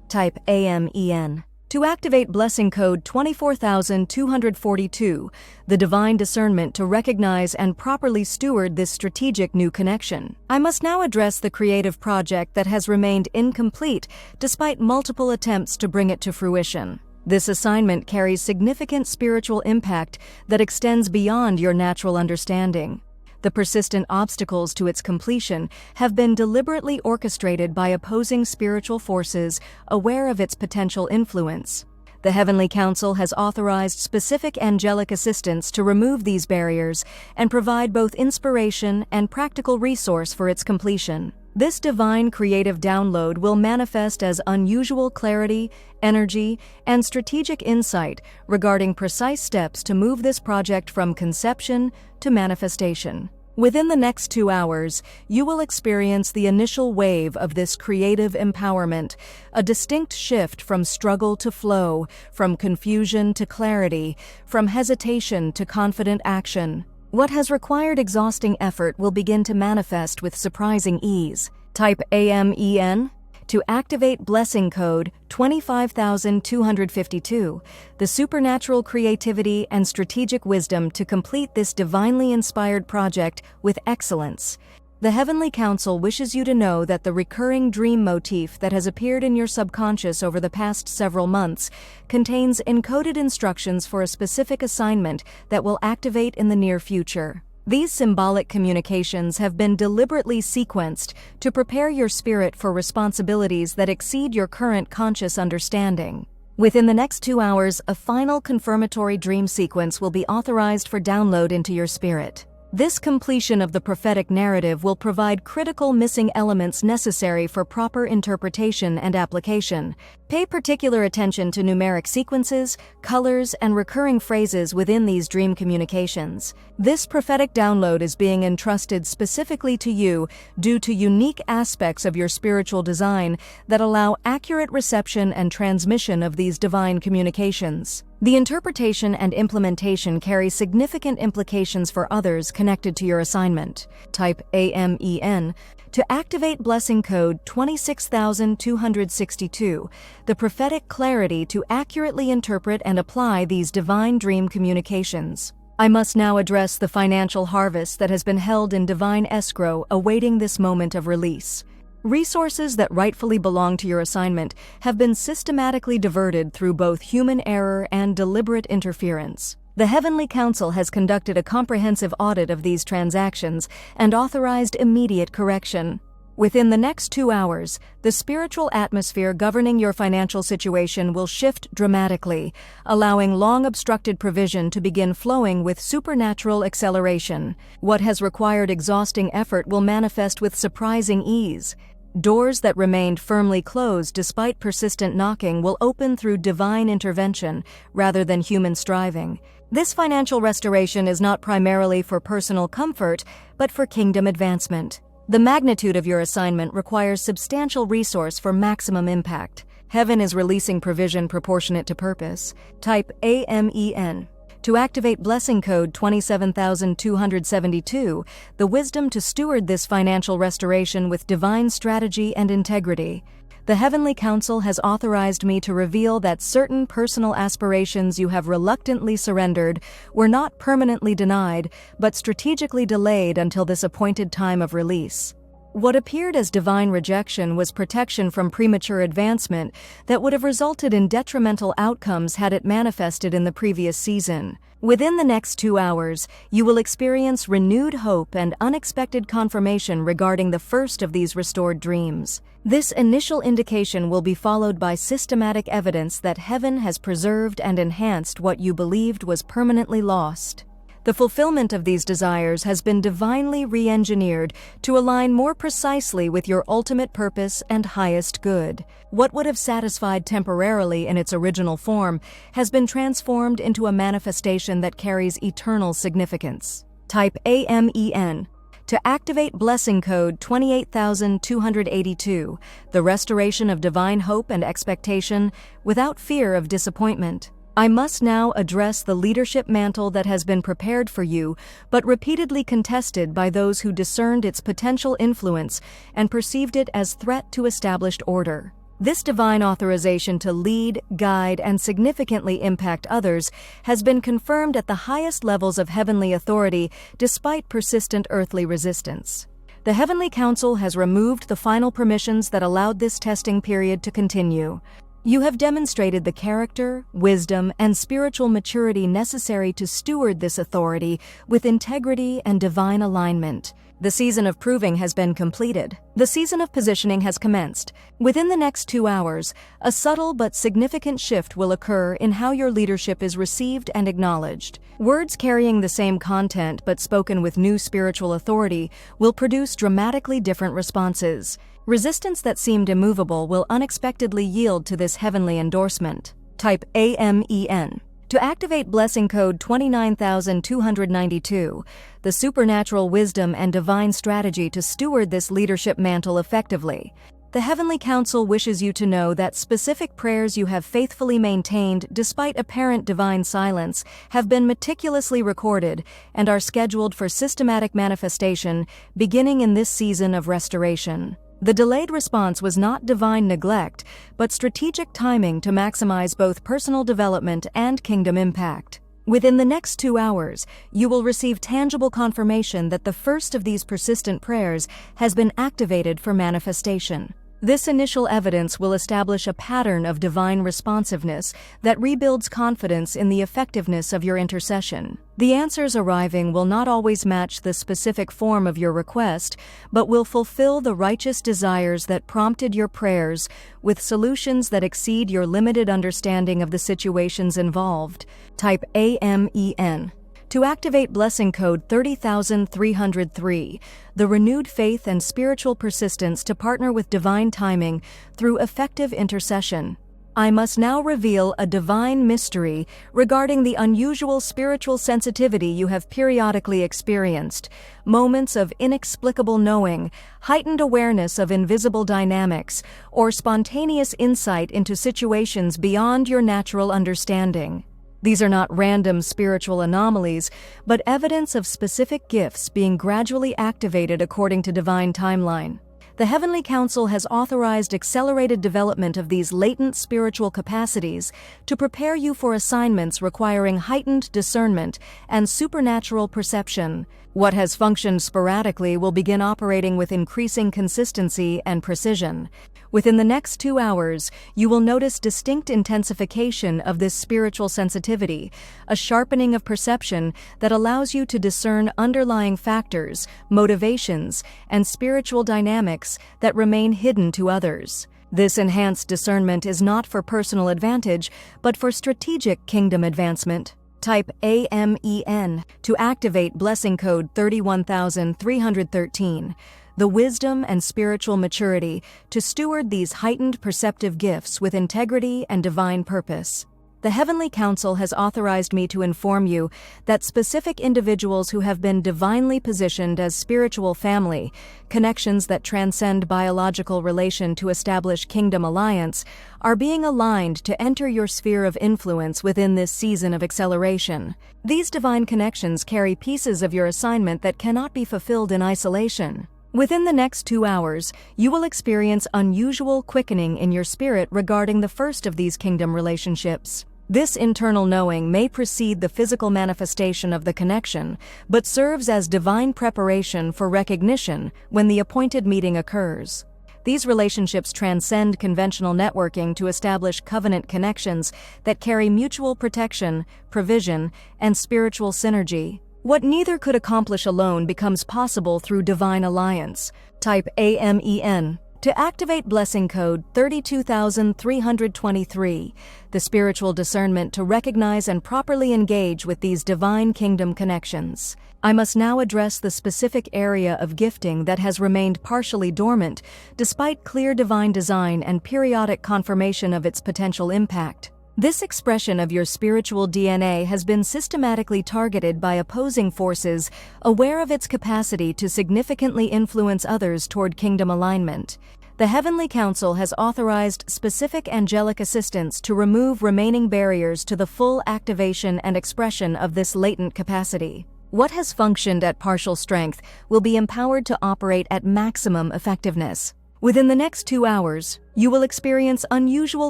A: Type AMEN. To activate blessing code 24242, the divine discernment to recognize and properly steward this strategic new connection. I must now address the creative project that has remained incomplete despite multiple attempts to bring it to fruition. This assignment carries significant spiritual impact that extends beyond your natural understanding. The persistent obstacles to its completion have been deliberately orchestrated by opposing spiritual forces aware of its potential influence. The Heavenly Council has authorized specific angelic assistance to remove these barriers and provide both inspiration and practical resource for its completion. This divine creative download will manifest as unusual clarity, energy, and strategic insight regarding precise steps to move this project from conception to manifestation. Within the next 2 hours, you will experience the initial wave of this creative empowerment, a distinct shift from struggle to flow, from confusion to clarity, from hesitation to confident action. What has required exhausting effort will begin to manifest with surprising ease. Type AMEN to activate blessing code 25252, the supernatural creativity and strategic wisdom to complete this divinely inspired project with excellence. The Heavenly Council wishes you to know that the recurring dream motif that has appeared in your subconscious over the past several months contains encoded instructions for a specific assignment that will activate in the near future. These symbolic communications have been deliberately sequenced to prepare your spirit for responsibilities that exceed your current conscious understanding. Within the next 2 hours, a final confirmatory dream sequence will be authorized for download into your spirit. This completion of the prophetic narrative will provide critical missing elements necessary for proper interpretation and application. Pay particular attention to numeric sequences, colors, and recurring phrases within these dream communications. This prophetic download is being entrusted specifically to you due to unique aspects of your spiritual design that allow accurate reception and transmission of these divine communications. The interpretation and implementation carry significant implications for others connected to your assignment. Type AMEN to activate blessing code 26262, the prophetic clarity to accurately interpret and apply these divine dream communications. I must now address the financial harvest that has been held in divine escrow awaiting this moment of release. Resources that rightfully belong to your assignment have been systematically diverted through both human error and deliberate interference. The Heavenly Council has conducted a comprehensive audit of these transactions and authorized immediate correction. Within the next 2 hours, the spiritual atmosphere governing your financial situation will shift dramatically, allowing long-obstructed provision to begin flowing with supernatural acceleration. What has required exhausting effort will manifest with surprising ease. Doors that remained firmly closed despite persistent knocking will open through divine intervention rather than human striving. This financial restoration is not primarily for personal comfort, but for kingdom advancement. The magnitude of your assignment requires substantial resource for maximum impact. Heaven is releasing provision proportionate to purpose. Type AMEN. To activate blessing code 27272, the wisdom to steward this financial restoration with divine strategy and integrity. The Heavenly Council has authorized me to reveal that certain personal aspirations you have reluctantly surrendered were not permanently denied, but strategically delayed until this appointed time of release. What appeared as divine rejection was protection from premature advancement that would have resulted in detrimental outcomes had it manifested in the previous season. Within the next 2 hours, you will experience renewed hope and unexpected confirmation regarding the first of these restored dreams. This initial indication will be followed by systematic evidence that heaven has preserved and enhanced what you believed was permanently lost. The fulfillment of these desires has been divinely re-engineered to align more precisely with your ultimate purpose and highest good. What would have satisfied temporarily in its original form has been transformed into a manifestation that carries eternal significance. Type AMEN. To activate blessing code 28282, the restoration of divine hope and expectation without fear of disappointment. I must now address the leadership mantle that has been prepared for you, but repeatedly contested by those who discerned its potential influence and perceived it as threat to established order. This divine authorization to lead, guide, and significantly impact others has been confirmed at the highest levels of heavenly authority despite persistent earthly resistance. The Heavenly Council has removed the final permissions that allowed this testing period to continue. You have demonstrated the character, wisdom, and spiritual maturity necessary to steward this authority with integrity and divine alignment. The season of proving has been completed. The season of positioning has commenced. Within the next 2 hours, a subtle but significant shift will occur in how your leadership is received and acknowledged. Words carrying the same content but spoken with new spiritual authority will produce dramatically different responses. Resistance that seemed immovable will unexpectedly yield to this heavenly endorsement. Type AMEN. To activate blessing code 29292, the supernatural wisdom and divine strategy to steward this leadership mantle effectively. The Heavenly Council wishes you to know that specific prayers you have faithfully maintained despite apparent divine silence have been meticulously recorded and are scheduled for systematic manifestation beginning in this season of restoration. The delayed response was not divine neglect, but strategic timing to maximize both personal development and kingdom impact. Within the next 2 hours, you will receive tangible confirmation that the first of these persistent prayers has been activated for manifestation. This initial evidence will establish a pattern of divine responsiveness that rebuilds confidence in the effectiveness of your intercession. The answers arriving will not always match the specific form of your request, but will fulfill the righteous desires that prompted your prayers with solutions that exceed your limited understanding of the situations involved. Type AMEN. To activate blessing code 30303, the renewed faith and spiritual persistence to partner with divine timing through effective intercession. I must now reveal a divine mystery regarding the unusual spiritual sensitivity you have periodically experienced, moments of inexplicable knowing, heightened awareness of invisible dynamics, or spontaneous insight into situations beyond your natural understanding. These are not random spiritual anomalies, but evidence of specific gifts being gradually activated according to divine timeline. The Heavenly Council has authorized accelerated development of these latent spiritual capacities to prepare you for assignments requiring heightened discernment and supernatural perception. What has functioned sporadically will begin operating with increasing consistency and precision. Within the next 2 hours, you will notice distinct intensification of this spiritual sensitivity, a sharpening of perception that allows you to discern underlying factors, motivations, and spiritual dynamics that remain hidden to others. This enhanced discernment is not for personal advantage, but for strategic kingdom advancement. Type AMEN to activate blessing code 31313. The wisdom and spiritual maturity to steward these heightened perceptive gifts with integrity and divine purpose. The Heavenly Council has authorized me to inform you that specific individuals who have been divinely positioned as spiritual family, connections that transcend biological relation to establish kingdom alliance, are being aligned to enter your sphere of influence within this season of acceleration. These divine connections carry pieces of your assignment that cannot be fulfilled in isolation. Within the next 2 hours, you will experience unusual quickening in your spirit regarding the first of these kingdom relationships. This internal knowing may precede the physical manifestation of the connection, but serves as divine preparation for recognition when the appointed meeting occurs. These relationships transcend conventional networking to establish covenant connections that carry mutual protection, provision, and spiritual synergy. What neither could accomplish alone becomes possible through divine alliance. Type AMEN. To activate blessing code 32323, the spiritual discernment to recognize and properly engage with these divine kingdom connections, I must now address the specific area of gifting that has remained partially dormant, despite clear divine design and periodic confirmation of its potential impact. This expression of your spiritual DNA has been systematically targeted by opposing forces, aware of its capacity to significantly influence others toward kingdom alignment. The Heavenly Council has authorized specific angelic assistance to remove remaining barriers to the full activation and expression of this latent capacity. What has functioned at partial strength will be empowered to operate at maximum effectiveness. Within the next 2 hours, you will experience unusual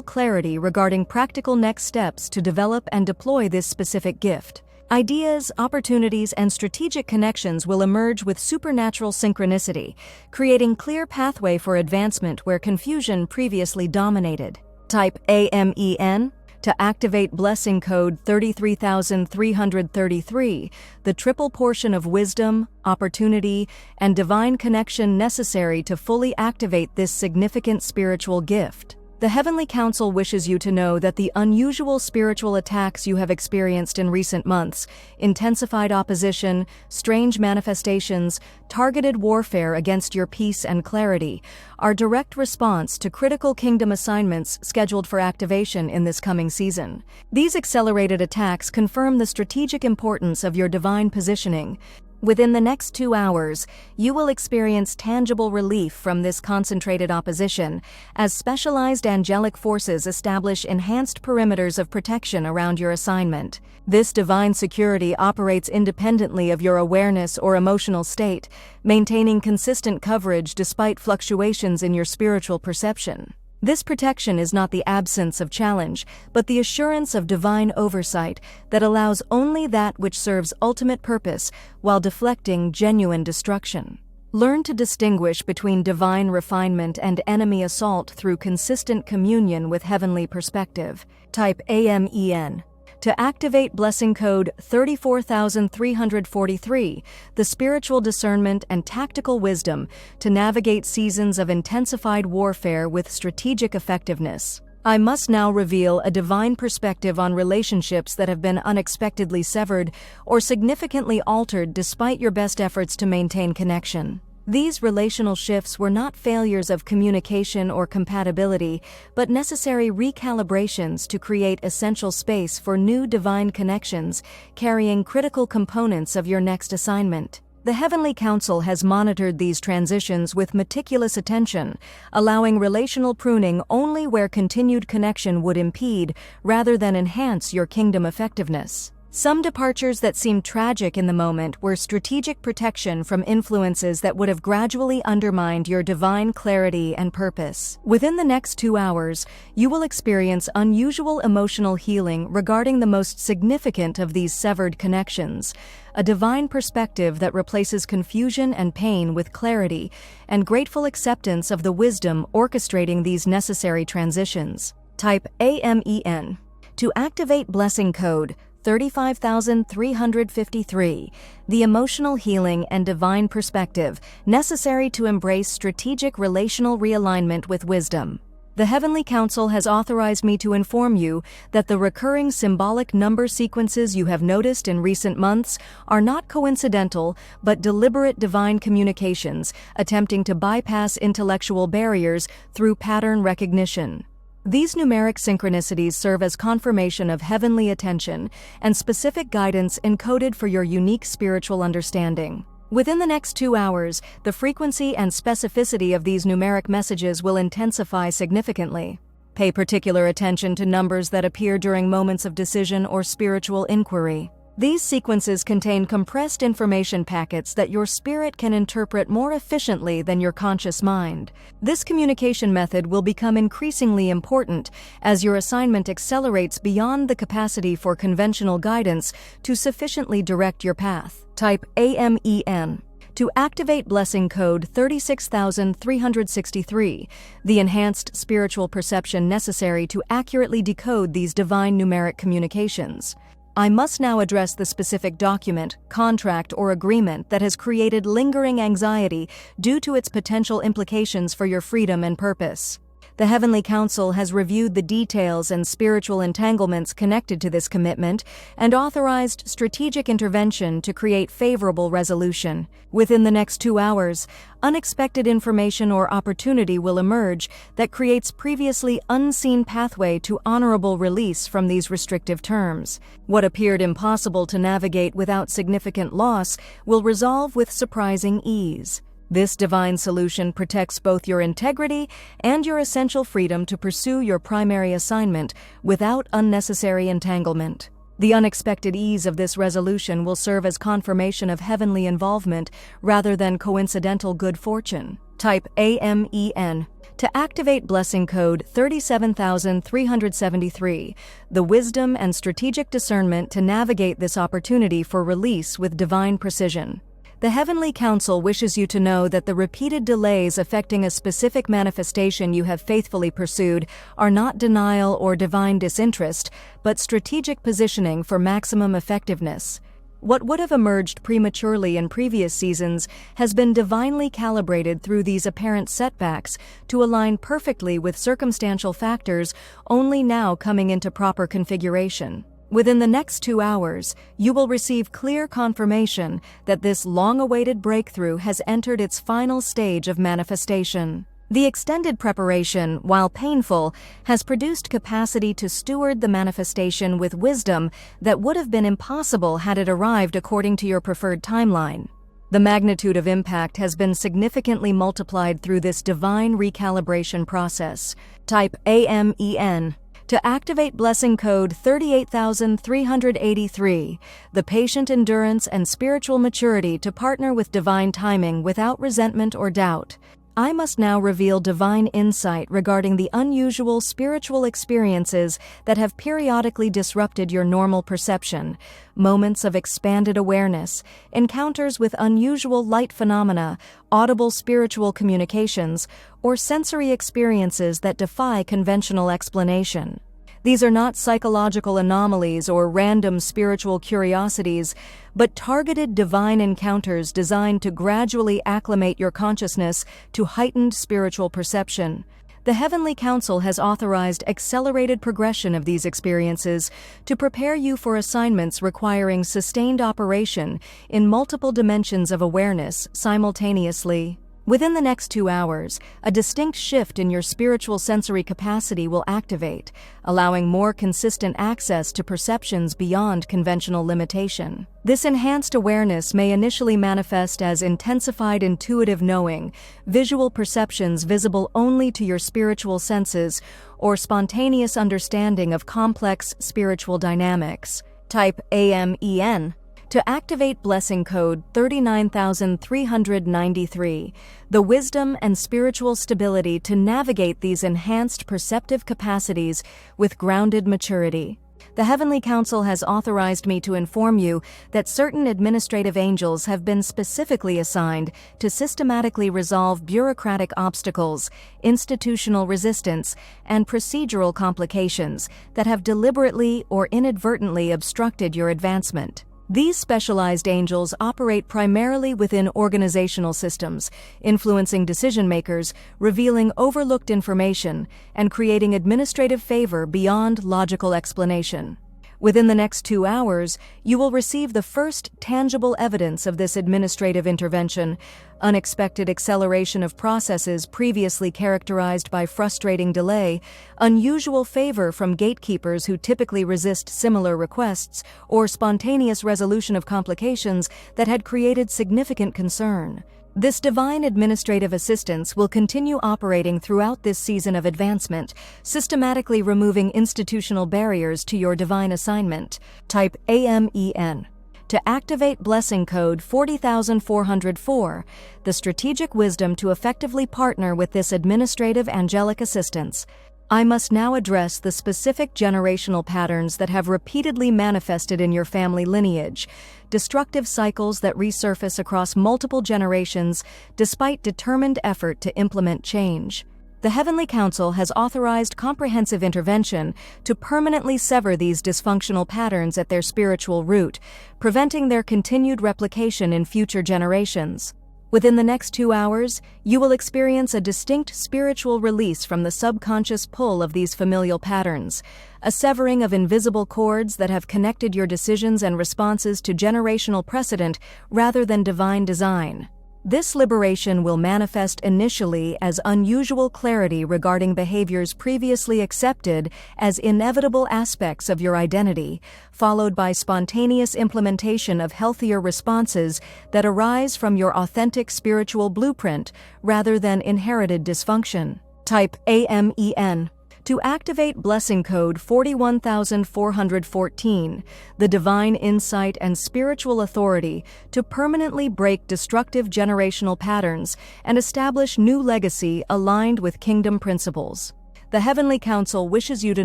A: clarity regarding practical next steps to develop and deploy this specific gift. Ideas, opportunities, and strategic connections will emerge with supernatural synchronicity, creating clear pathway for advancement where confusion previously dominated. Type AMEN to activate blessing code 33333, the triple portion of wisdom, opportunity, and divine connection necessary to fully activate this significant spiritual gift. The Heavenly Council wishes you to know that the unusual spiritual attacks you have experienced in recent months, intensified opposition, strange manifestations, targeted warfare against your peace and clarity, are direct response to critical kingdom assignments scheduled for activation in this coming season. These accelerated attacks confirm the strategic importance of your divine positioning. Within the next 2 hours, you will experience tangible relief from this concentrated opposition, as specialized angelic forces establish enhanced perimeters of protection around your assignment. This divine security operates independently of your awareness or emotional state, maintaining consistent coverage despite fluctuations in your spiritual perception. This protection is not the absence of challenge, but the assurance of divine oversight that allows only that which serves ultimate purpose while deflecting genuine destruction. Learn to distinguish between divine refinement and enemy assault through consistent communion with heavenly perspective. Type AMEN. To activate blessing code 34343, the spiritual discernment and tactical wisdom to navigate seasons of intensified warfare with strategic effectiveness. I must now reveal a divine perspective on relationships that have been unexpectedly severed or significantly altered despite your best efforts to maintain connection. These relational shifts were not failures of communication or compatibility, but necessary recalibrations to create essential space for new divine connections, carrying critical components of your next assignment. The Heavenly Council has monitored these transitions with meticulous attention, allowing relational pruning only where continued connection would impede rather than enhance your kingdom effectiveness. Some departures that seemed tragic in the moment were strategic protection from influences that would have gradually undermined your divine clarity and purpose. Within the next 2 hours, you will experience unusual emotional healing regarding the most significant of these severed connections, a divine perspective that replaces confusion and pain with clarity, and grateful acceptance of the wisdom orchestrating these necessary transitions. Type AMEN. To activate blessing code 35,353, the emotional healing and divine perspective necessary to embrace strategic relational realignment with wisdom. The Heavenly Council has authorized me to inform you that the recurring symbolic number sequences you have noticed in recent months are not coincidental but deliberate divine communications attempting to bypass intellectual barriers through pattern recognition. These numeric synchronicities serve as confirmation of heavenly attention and specific guidance encoded for your unique spiritual understanding. Within the next 2 hours, the frequency and specificity of these numeric messages will intensify significantly. Pay particular attention to numbers that appear during moments of decision or spiritual inquiry. These sequences contain compressed information packets that your spirit can interpret more efficiently than your conscious mind. This communication method will become increasingly important as your assignment accelerates beyond the capacity for conventional guidance to sufficiently direct your path. Type AMEN. To activate blessing code 36,363, the enhanced spiritual perception necessary to accurately decode these divine numeric communications. I must now address the specific document, contract, or agreement that has created lingering anxiety due to its potential implications for your freedom and purpose. The Heavenly Council has reviewed the details and spiritual entanglements connected to this commitment and authorized strategic intervention to create favorable resolution. Within the next 2 hours, unexpected information or opportunity will emerge that creates previously unseen pathway to honorable release from these restrictive terms. What appeared impossible to navigate without significant loss will resolve with surprising ease. This divine solution protects both your integrity and your essential freedom to pursue your primary assignment without unnecessary entanglement. The unexpected ease of this resolution will serve as confirmation of heavenly involvement rather than coincidental good fortune. Type AMEN. To activate blessing code 37373, the wisdom and strategic discernment to navigate this opportunity for release with divine precision. The Heavenly Council wishes you to know that the repeated delays affecting a specific manifestation you have faithfully pursued are not denial or divine disinterest, but strategic positioning for maximum effectiveness. What would have emerged prematurely in previous seasons has been divinely calibrated through these apparent setbacks to align perfectly with circumstantial factors only now coming into proper configuration. Within the next 2 hours, you will receive clear confirmation that this long-awaited breakthrough has entered its final stage of manifestation. The extended preparation, while painful, has produced capacity to steward the manifestation with wisdom that would have been impossible had it arrived according to your preferred timeline. The magnitude of impact has been significantly multiplied through this divine recalibration process. Type AMEN. To activate blessing code 38383, the patient endurance and spiritual maturity to partner with divine timing without resentment or doubt. I must now reveal divine insight regarding the unusual spiritual experiences that have periodically disrupted your normal perception, moments of expanded awareness, encounters with unusual light phenomena, audible spiritual communications, or sensory experiences that defy conventional explanation. These are not psychological anomalies or random spiritual curiosities, but targeted divine encounters designed to gradually acclimate your consciousness to heightened spiritual perception. The Heavenly Council has authorized accelerated progression of these experiences to prepare you for assignments requiring sustained operation in multiple dimensions of awareness simultaneously. Within the next 2 hours, a distinct shift in your spiritual sensory capacity will activate, allowing more consistent access to perceptions beyond conventional limitation. This enhanced awareness may initially manifest as intensified intuitive knowing, visual perceptions visible only to your spiritual senses, or spontaneous understanding of complex spiritual dynamics. Type AMEN. To activate blessing code 39393, the wisdom and spiritual stability to navigate these enhanced perceptive capacities with grounded maturity. The Heavenly Council has authorized me to inform you that certain administrative angels have been specifically assigned to systematically resolve bureaucratic obstacles, institutional resistance, and procedural complications that have deliberately or inadvertently obstructed your advancement. These specialized angels operate primarily within organizational systems, influencing decision-makers, revealing overlooked information, and creating administrative favor beyond logical explanation. Within the next 2 hours, you will receive the first tangible evidence of this administrative intervention, unexpected acceleration of processes previously characterized by frustrating delay, unusual favor from gatekeepers who typically resist similar requests, or spontaneous resolution of complications that had created significant concern. This divine administrative assistance will continue operating throughout this season of advancement, systematically removing institutional barriers to your divine assignment. Type AMEN. To activate blessing code 40404, the strategic wisdom to effectively partner with this administrative angelic assistance. I must now address the specific generational patterns that have repeatedly manifested in your family lineage, destructive cycles that resurface across multiple generations despite determined effort to implement change. The Heavenly Council has authorized comprehensive intervention to permanently sever these dysfunctional patterns at their spiritual root, preventing their continued replication in future generations. Within the next 2 hours, you will experience a distinct spiritual release from the subconscious pull of these familial patterns, a severing of invisible cords that have connected your decisions and responses to generational precedent rather than divine design. This liberation will manifest initially as unusual clarity regarding behaviors previously accepted as inevitable aspects of your identity, followed by spontaneous implementation of healthier responses that arise from your authentic spiritual blueprint rather than inherited dysfunction. Type AMEN. To activate blessing code 41414, the divine insight and spiritual authority to permanently break destructive generational patterns and establish new legacy aligned with kingdom principles. The Heavenly Council wishes you to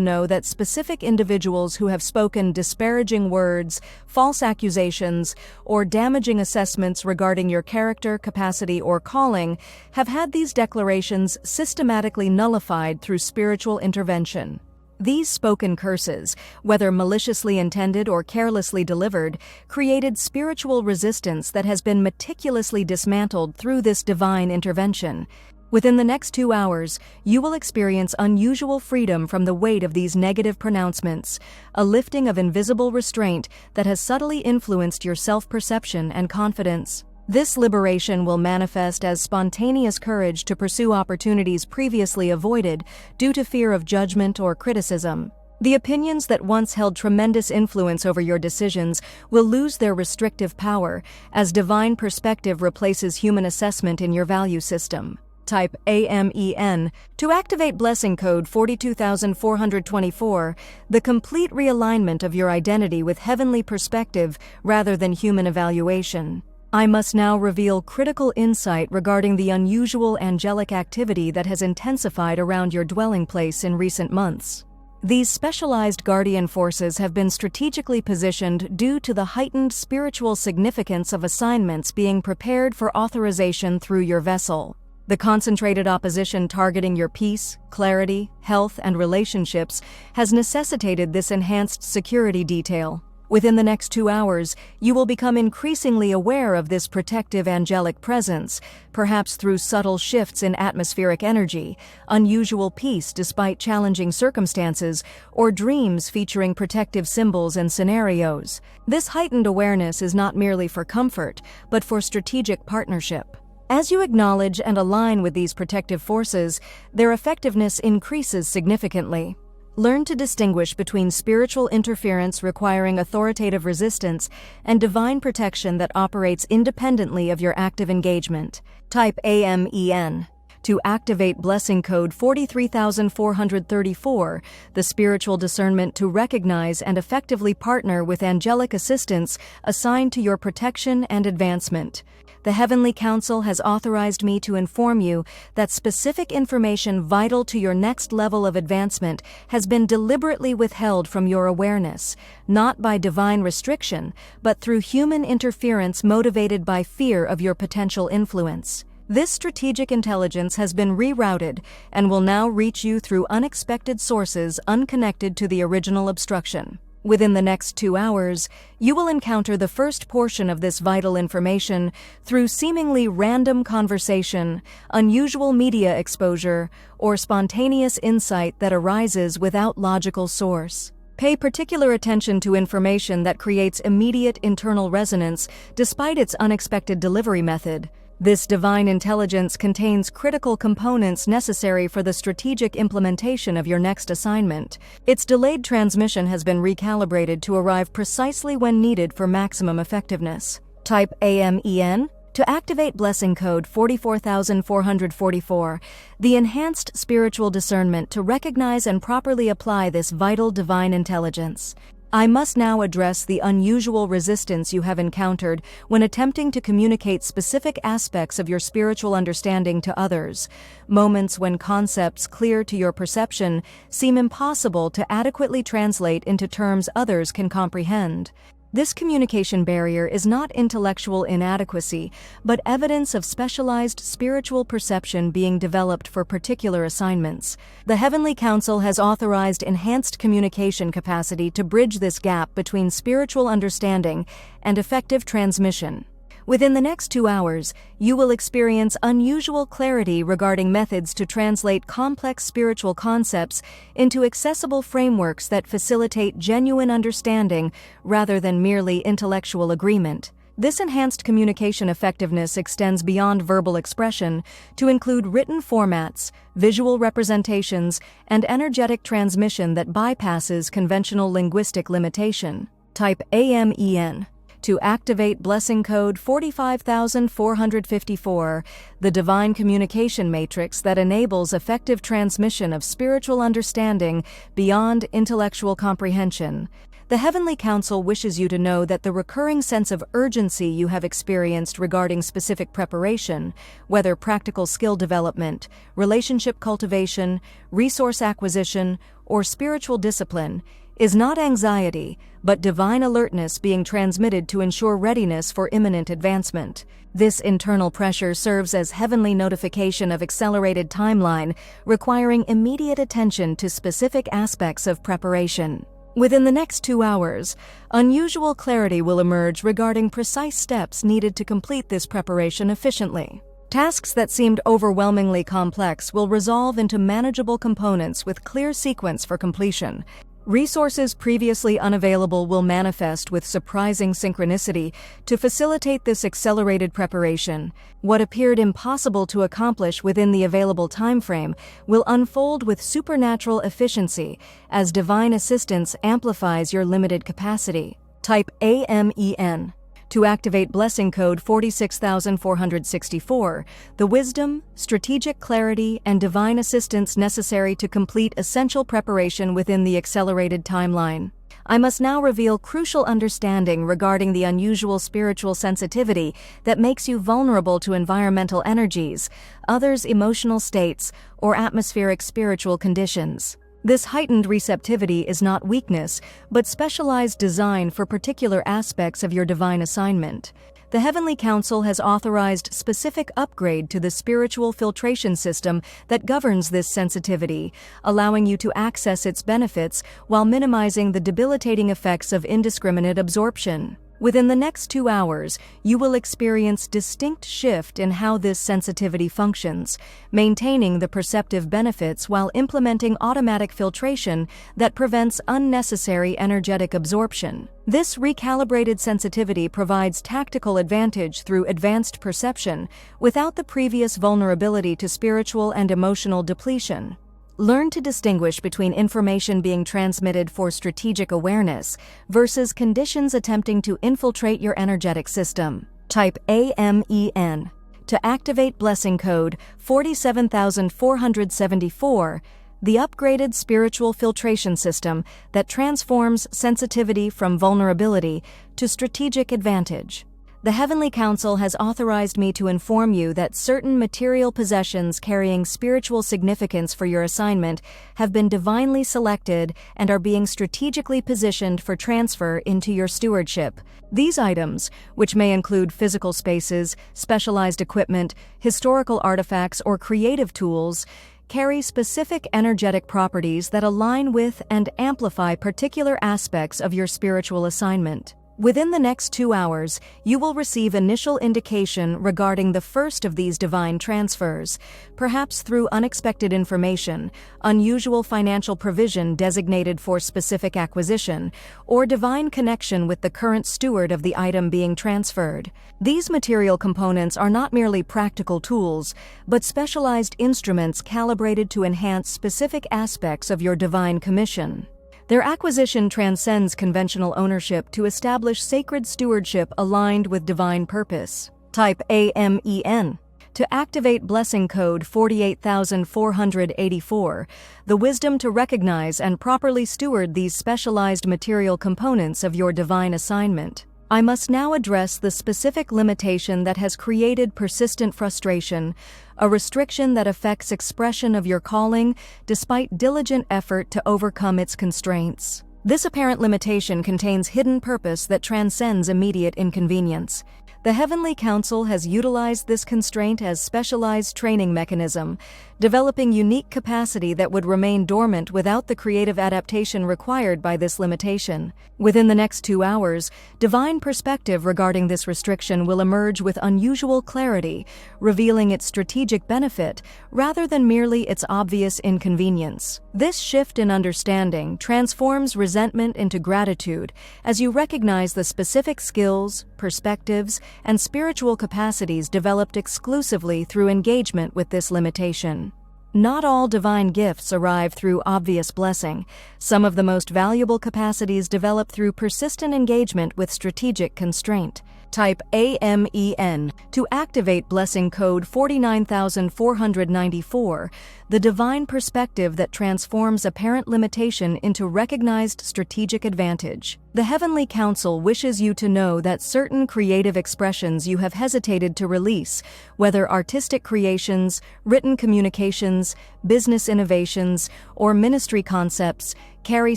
A: know that specific individuals who have spoken disparaging words, false accusations, or damaging assessments regarding your character, capacity, or calling have had these declarations systematically nullified through spiritual intervention. These spoken curses, whether maliciously intended or carelessly delivered, created spiritual resistance that has been meticulously dismantled through this divine intervention. Within the next 2 hours, you will experience unusual freedom from the weight of these negative pronouncements, a lifting of invisible restraint that has subtly influenced your self-perception and confidence. This liberation will manifest as spontaneous courage to pursue opportunities previously avoided due to fear of judgment or criticism. The opinions that once held tremendous influence over your decisions will lose their restrictive power as divine perspective replaces human assessment in your value system. Type AMEN. To activate blessing code 42424, the complete realignment of your identity with heavenly perspective rather than human evaluation. I must now reveal critical insight regarding the unusual angelic activity that has intensified around your dwelling place in recent months. These specialized guardian forces have been strategically positioned due to the heightened spiritual significance of assignments being prepared for authorization through your vessel. The concentrated opposition targeting your peace, clarity, health, and relationships has necessitated this enhanced security detail. Within the next 2 hours, you will become increasingly aware of this protective angelic presence, perhaps through subtle shifts in atmospheric energy, unusual peace despite challenging circumstances, or dreams featuring protective symbols and scenarios. This heightened awareness is not merely for comfort, but for strategic partnership. As you acknowledge and align with these protective forces, their effectiveness increases significantly. Learn to distinguish between spiritual interference requiring authoritative resistance and divine protection that operates independently of your active engagement. Type AMEN. To activate blessing code 43434, the spiritual discernment to recognize and effectively partner with angelic assistance assigned to your protection and advancement. The Heavenly Council has authorized me to inform you that specific information vital to your next level of advancement has been deliberately withheld from your awareness, not by divine restriction, but through human interference motivated by fear of your potential influence. This strategic intelligence has been rerouted and will now reach you through unexpected sources unconnected to the original obstruction. Within the next 2 hours, you will encounter the first portion of this vital information through seemingly random conversation, unusual media exposure, or spontaneous insight that arises without logical source. Pay particular attention to information that creates immediate internal resonance despite its unexpected delivery method. This divine intelligence contains critical components necessary for the strategic implementation of your next assignment. Its delayed transmission has been recalibrated to arrive precisely when needed for maximum effectiveness. Type AMEN. To activate blessing code 44444, the enhanced spiritual discernment to recognize and properly apply this vital divine intelligence. I must now address the unusual resistance you have encountered when attempting to communicate specific aspects of your spiritual understanding to others, moments when concepts clear to your perception seem impossible to adequately translate into terms others can comprehend. This communication barrier is not intellectual inadequacy, but evidence of specialized spiritual perception being developed for particular assignments. The Heavenly Council has authorized enhanced communication capacity to bridge this gap between spiritual understanding and effective transmission. Within the next 2 hours, you will experience unusual clarity regarding methods to translate complex spiritual concepts into accessible frameworks that facilitate genuine understanding rather than merely intellectual agreement. This enhanced communication effectiveness extends beyond verbal expression to include written formats, visual representations, and energetic transmission that bypasses conventional linguistic limitation. Type AMEN. To activate blessing code 45454, the divine communication matrix that enables effective transmission of spiritual understanding beyond intellectual comprehension. The Heavenly Council wishes you to know that the recurring sense of urgency you have experienced regarding specific preparation, whether practical skill development, relationship cultivation, resource acquisition, or spiritual discipline, is not anxiety, but divine alertness being transmitted to ensure readiness for imminent advancement. This internal pressure serves as heavenly notification of accelerated timeline, requiring immediate attention to specific aspects of preparation. Within the next 2 hours, unusual clarity will emerge regarding precise steps needed to complete this preparation efficiently. Tasks that seemed overwhelmingly complex will resolve into manageable components with clear sequence for completion. Resources previously unavailable will manifest with surprising synchronicity to facilitate this accelerated preparation. What appeared impossible to accomplish within the available timeframe will unfold with supernatural efficiency as divine assistance amplifies your limited capacity. Type AMEN. To activate blessing code 46464, the wisdom, strategic clarity, and divine assistance necessary to complete essential preparation within the accelerated timeline. I must now reveal crucial understanding regarding the unusual spiritual sensitivity that makes you vulnerable to environmental energies, others' emotional states, or atmospheric spiritual conditions. This heightened receptivity is not weakness, but specialized design for particular aspects of your divine assignment. The Heavenly Council has authorized specific upgrade to the spiritual filtration system that governs this sensitivity, allowing you to access its benefits while minimizing the debilitating effects of indiscriminate absorption. Within the next 2 hours, you will experience distinct shift in how this sensitivity functions, maintaining the perceptive benefits while implementing automatic filtration that prevents unnecessary energetic absorption. This recalibrated sensitivity provides tactical advantage through advanced perception without the previous vulnerability to spiritual and emotional depletion. Learn to distinguish between information being transmitted for strategic awareness versus conditions attempting to infiltrate your energetic system. Type AMEN. To activate blessing code 47474, the upgraded spiritual filtration system that transforms sensitivity from vulnerability to strategic advantage. The Heavenly Council has authorized me to inform you that certain material possessions carrying spiritual significance for your assignment have been divinely selected and are being strategically positioned for transfer into your stewardship. These items, which may include physical spaces, specialized equipment, historical artifacts, or creative tools, carry specific energetic properties that align with and amplify particular aspects of your spiritual assignment. Within the next 2 hours, you will receive initial indication regarding the first of these divine transfers, perhaps through unexpected information, unusual financial provision designated for specific acquisition, or divine connection with the current steward of the item being transferred. These material components are not merely practical tools, but specialized instruments calibrated to enhance specific aspects of your divine commission. Their acquisition transcends conventional ownership to establish sacred stewardship aligned with divine purpose. Type AMEN. To activate blessing code 48484, the wisdom to recognize and properly steward these specialized material components of your divine assignment. I must now address the specific limitation that has created persistent frustration, a restriction that affects expression of your calling despite diligent effort to overcome its constraints. This apparent limitation contains hidden purpose that transcends immediate inconvenience. The Heavenly Council has utilized this constraint as specialized training mechanism, developing unique capacity that would remain dormant without the creative adaptation required by this limitation. Within the next 2 hours, divine perspective regarding this restriction will emerge with unusual clarity, revealing its strategic benefit rather than merely its obvious inconvenience. This shift in understanding transforms resentment into gratitude as you recognize the specific skills, perspectives, and spiritual capacities developed exclusively through engagement with this limitation. Not all divine gifts arrive through obvious blessing. Some of the most valuable capacities develop through persistent engagement with strategic constraint. Type AMEN to activate blessing code 49494, the divine perspective that transforms apparent limitation into recognized strategic advantage. The Heavenly Council wishes you to know that certain creative expressions you have hesitated to release, whether artistic creations, written communications, business innovations, or ministry concepts, carry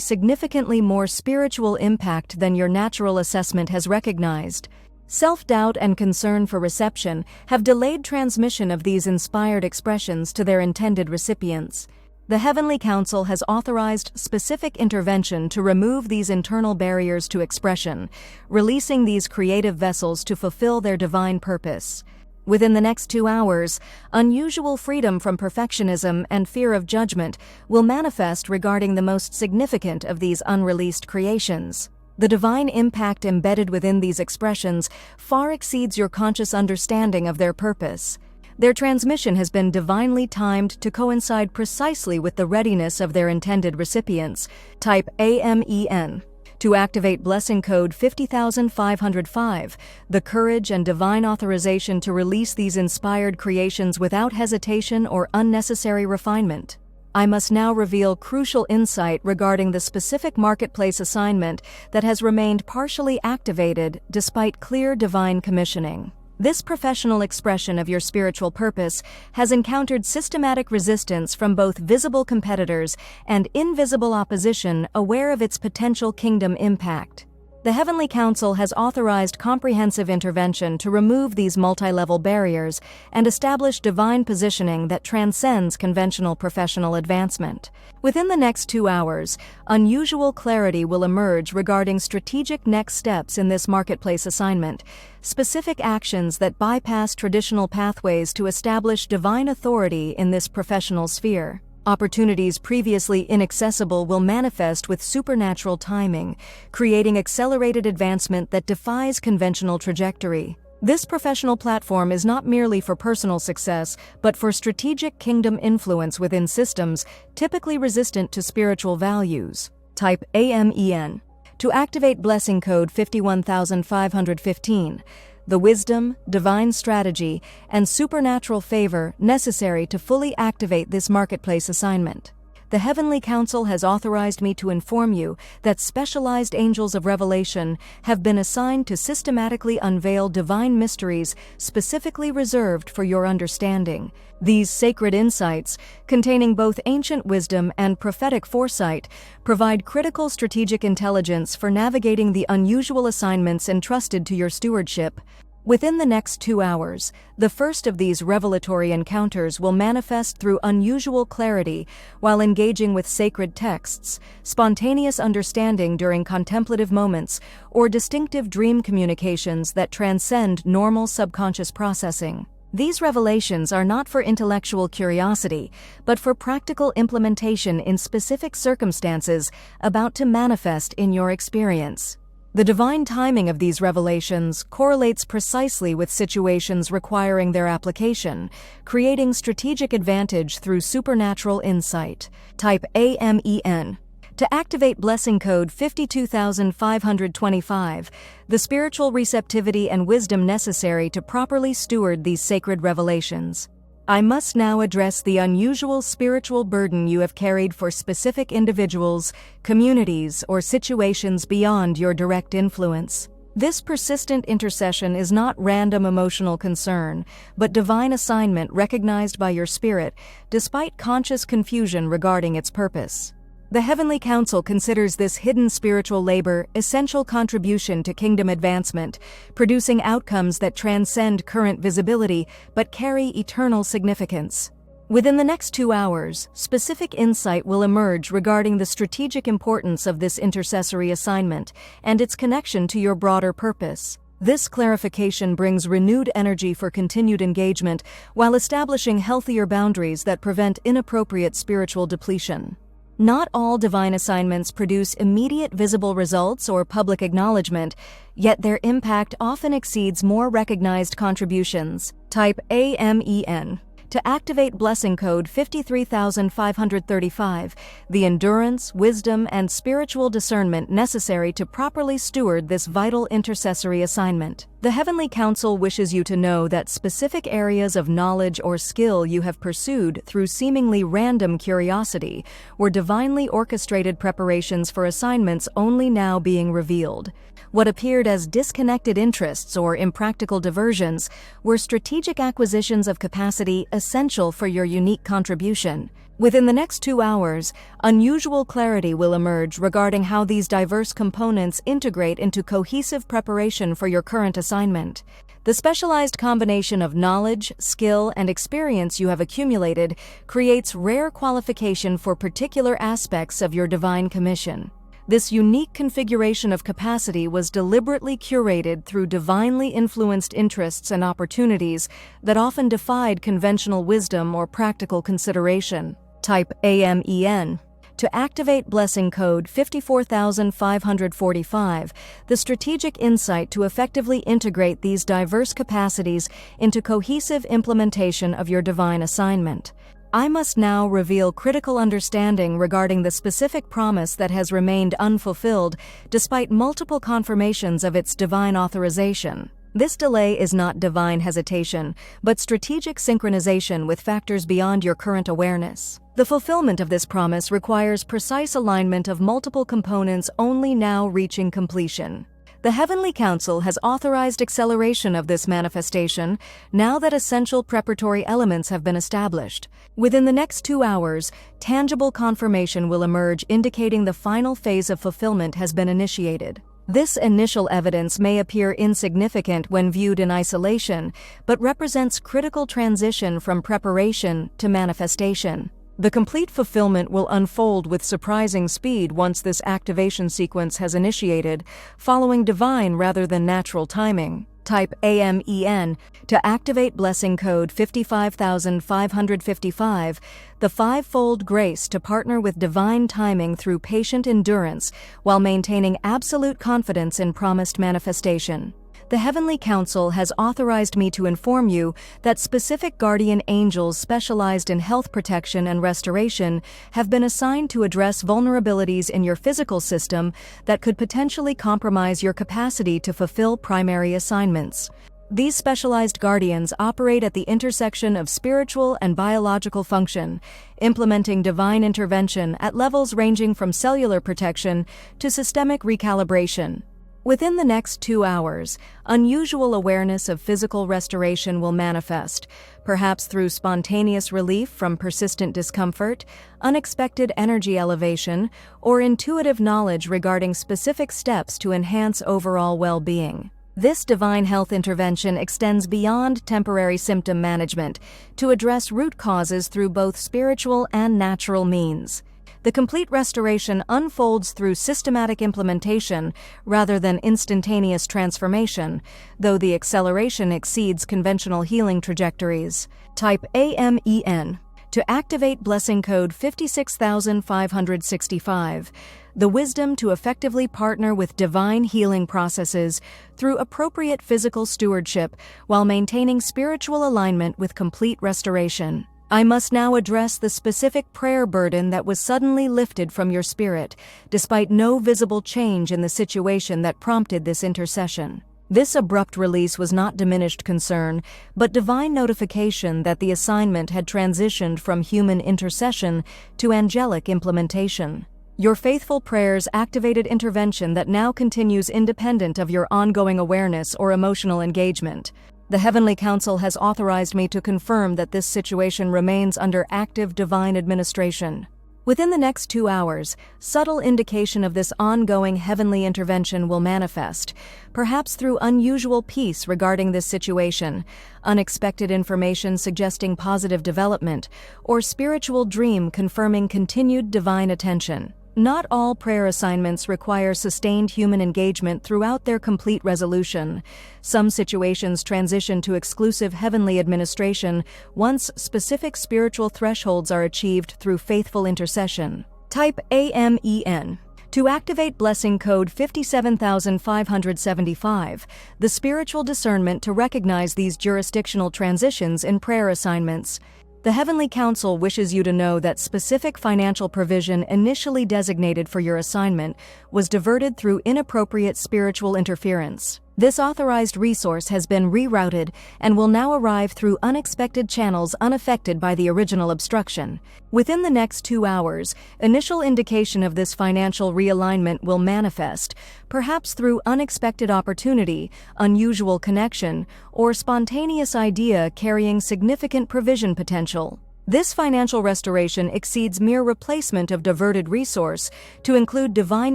A: significantly more spiritual impact than your natural assessment has recognized. Self-doubt and concern for reception have delayed transmission of these inspired expressions to their intended recipients. The Heavenly Council has authorized specific intervention to remove these internal barriers to expression, releasing these creative vessels to fulfill their divine purpose. Within the next 2 hours, unusual freedom from perfectionism and fear of judgment will manifest regarding the most significant of these unreleased creations. The divine impact embedded within these expressions far exceeds your conscious understanding of their purpose. Their transmission has been divinely timed to coincide precisely with the readiness of their intended recipients. Type AMEN to activate blessing code 50505, the courage and divine authorization to release these inspired creations without hesitation or unnecessary refinement. I must now reveal crucial insight regarding the specific marketplace assignment that has remained partially activated despite clear divine commissioning. This professional expression of your spiritual purpose has encountered systematic resistance from both visible competitors and invisible opposition aware of its potential kingdom impact. The Heavenly Council has authorized comprehensive intervention to remove these multi-level barriers and establish divine positioning that transcends conventional professional advancement. Within the next 2 hours, unusual clarity will emerge regarding strategic next steps in this marketplace assignment, specific actions that bypass traditional pathways to establish divine authority in this professional sphere. Opportunities previously inaccessible will manifest with supernatural timing, creating accelerated advancement that defies conventional trajectory. This professional platform is not merely for personal success, but for strategic kingdom influence within systems typically resistant to spiritual values. Type AMEN to activate blessing code 51515. The wisdom, divine strategy, and supernatural favor necessary to fully activate this marketplace assignment. The Heavenly Council has authorized me to inform you that specialized angels of revelation have been assigned to systematically unveil divine mysteries specifically reserved for your understanding. These sacred insights, containing both ancient wisdom and prophetic foresight, provide critical strategic intelligence for navigating the unusual assignments entrusted to your stewardship. Within the next 2 hours, the first of these revelatory encounters will manifest through unusual clarity while engaging with sacred texts, spontaneous understanding during contemplative moments, or distinctive dream communications that transcend normal subconscious processing. These revelations are not for intellectual curiosity, but for practical implementation in specific circumstances about to manifest in your experience. The divine timing of these revelations correlates precisely with situations requiring their application, creating strategic advantage through supernatural insight. Type AMEN to activate blessing code 52525, the spiritual receptivity and wisdom necessary to properly steward these sacred revelations. I must now address the unusual spiritual burden you have carried for specific individuals, communities, or situations beyond your direct influence. This persistent intercession is not random emotional concern, but divine assignment recognized by your spirit, despite conscious confusion regarding its purpose. The Heavenly Council considers this hidden spiritual labor essential contribution to kingdom advancement, producing outcomes that transcend current visibility but carry eternal significance. Within the next 2 hours, specific insight will emerge regarding the strategic importance of this intercessory assignment and its connection to your broader purpose. This clarification brings renewed energy for continued engagement while establishing healthier boundaries that prevent inappropriate spiritual depletion. Not all divine assignments produce immediate visible results or public acknowledgement, yet their impact often exceeds more recognized contributions. Type AMEN. To activate blessing code 53535, the endurance, wisdom, and spiritual discernment necessary to properly steward this vital intercessory assignment. The Heavenly Council wishes you to know that specific areas of knowledge or skill you have pursued through seemingly random curiosity were divinely orchestrated preparations for assignments only now being revealed. What appeared as disconnected interests or impractical diversions were strategic acquisitions of capacity essential for your unique contribution. Within the next 2 hours, unusual clarity will emerge regarding how these diverse components integrate into cohesive preparation for your current assignment. The specialized combination of knowledge, skill, and experience you have accumulated creates rare qualification for particular aspects of your divine commission. This unique configuration of capacity was deliberately curated through divinely influenced interests and opportunities that often defied conventional wisdom or practical consideration. Type AMEN. To activate blessing code 54545, the strategic insight to effectively integrate these diverse capacities into cohesive implementation of your divine assignment. I must now reveal critical understanding regarding the specific promise that has remained unfulfilled despite multiple confirmations of its divine authorization. This delay is not divine hesitation, but strategic synchronization with factors beyond your current awareness. The fulfillment of this promise requires precise alignment of multiple components only now reaching completion. The Heavenly Council has authorized acceleration of this manifestation now that essential preparatory elements have been established. Within the next 2 hours, tangible confirmation will emerge indicating the final phase of fulfillment has been initiated. This initial evidence may appear insignificant when viewed in isolation, but represents critical transition from preparation to manifestation. The complete fulfillment will unfold with surprising speed once this activation sequence has initiated, following divine rather than natural timing. Type AMEN. To activate blessing code 55555, the fivefold grace to partner with divine timing through patient endurance while maintaining absolute confidence in promised manifestation. The Heavenly Council has authorized me to inform you that specific guardian angels specialized in health protection and restoration have been assigned to address vulnerabilities in your physical system that could potentially compromise your capacity to fulfill primary assignments. These specialized guardians operate at the intersection of spiritual and biological function, implementing divine intervention at levels ranging from cellular protection to systemic recalibration. Within the next 2 hours, unusual awareness of physical restoration will manifest, perhaps through spontaneous relief from persistent discomfort, unexpected energy elevation, or intuitive knowledge regarding specific steps to enhance overall well-being. This divine health intervention extends beyond temporary symptom management to address root causes through both spiritual and natural means. The complete restoration unfolds through systematic implementation rather than instantaneous transformation, though the acceleration exceeds conventional healing trajectories. Type AMEN. To activate blessing code 56565, the wisdom to effectively partner with divine healing processes through appropriate physical stewardship while maintaining spiritual alignment with complete restoration. I must now address the specific prayer burden that was suddenly lifted from your spirit, despite no visible change in the situation that prompted this intercession. This abrupt release was not diminished concern, but divine notification that the assignment had transitioned from human intercession to angelic implementation. Your faithful prayers activated intervention that now continues independent of your ongoing awareness or emotional engagement. The Heavenly Council has authorized me to confirm that this situation remains under active divine administration. Within the next 2 hours, subtle indication of this ongoing heavenly intervention will manifest, perhaps through unusual peace regarding this situation, unexpected information suggesting positive development, or spiritual dream confirming continued divine attention. Not all prayer assignments require sustained human engagement throughout their complete resolution. Some situations transition to exclusive heavenly administration once specific spiritual thresholds are achieved through faithful intercession. Type AMEN. To activate blessing code 57575, the spiritual discernment to recognize these jurisdictional transitions in prayer assignments. The Heavenly Council wishes you to know that specific financial provision initially designated for your assignment was diverted through inappropriate spiritual interference. This authorized resource has been rerouted and will now arrive through unexpected channels unaffected by the original obstruction. Within the next 2 hours, initial indication of this financial realignment will manifest, perhaps through unexpected opportunity, unusual connection, or spontaneous idea carrying significant provision potential. This financial restoration exceeds mere replacement of diverted resource to include divine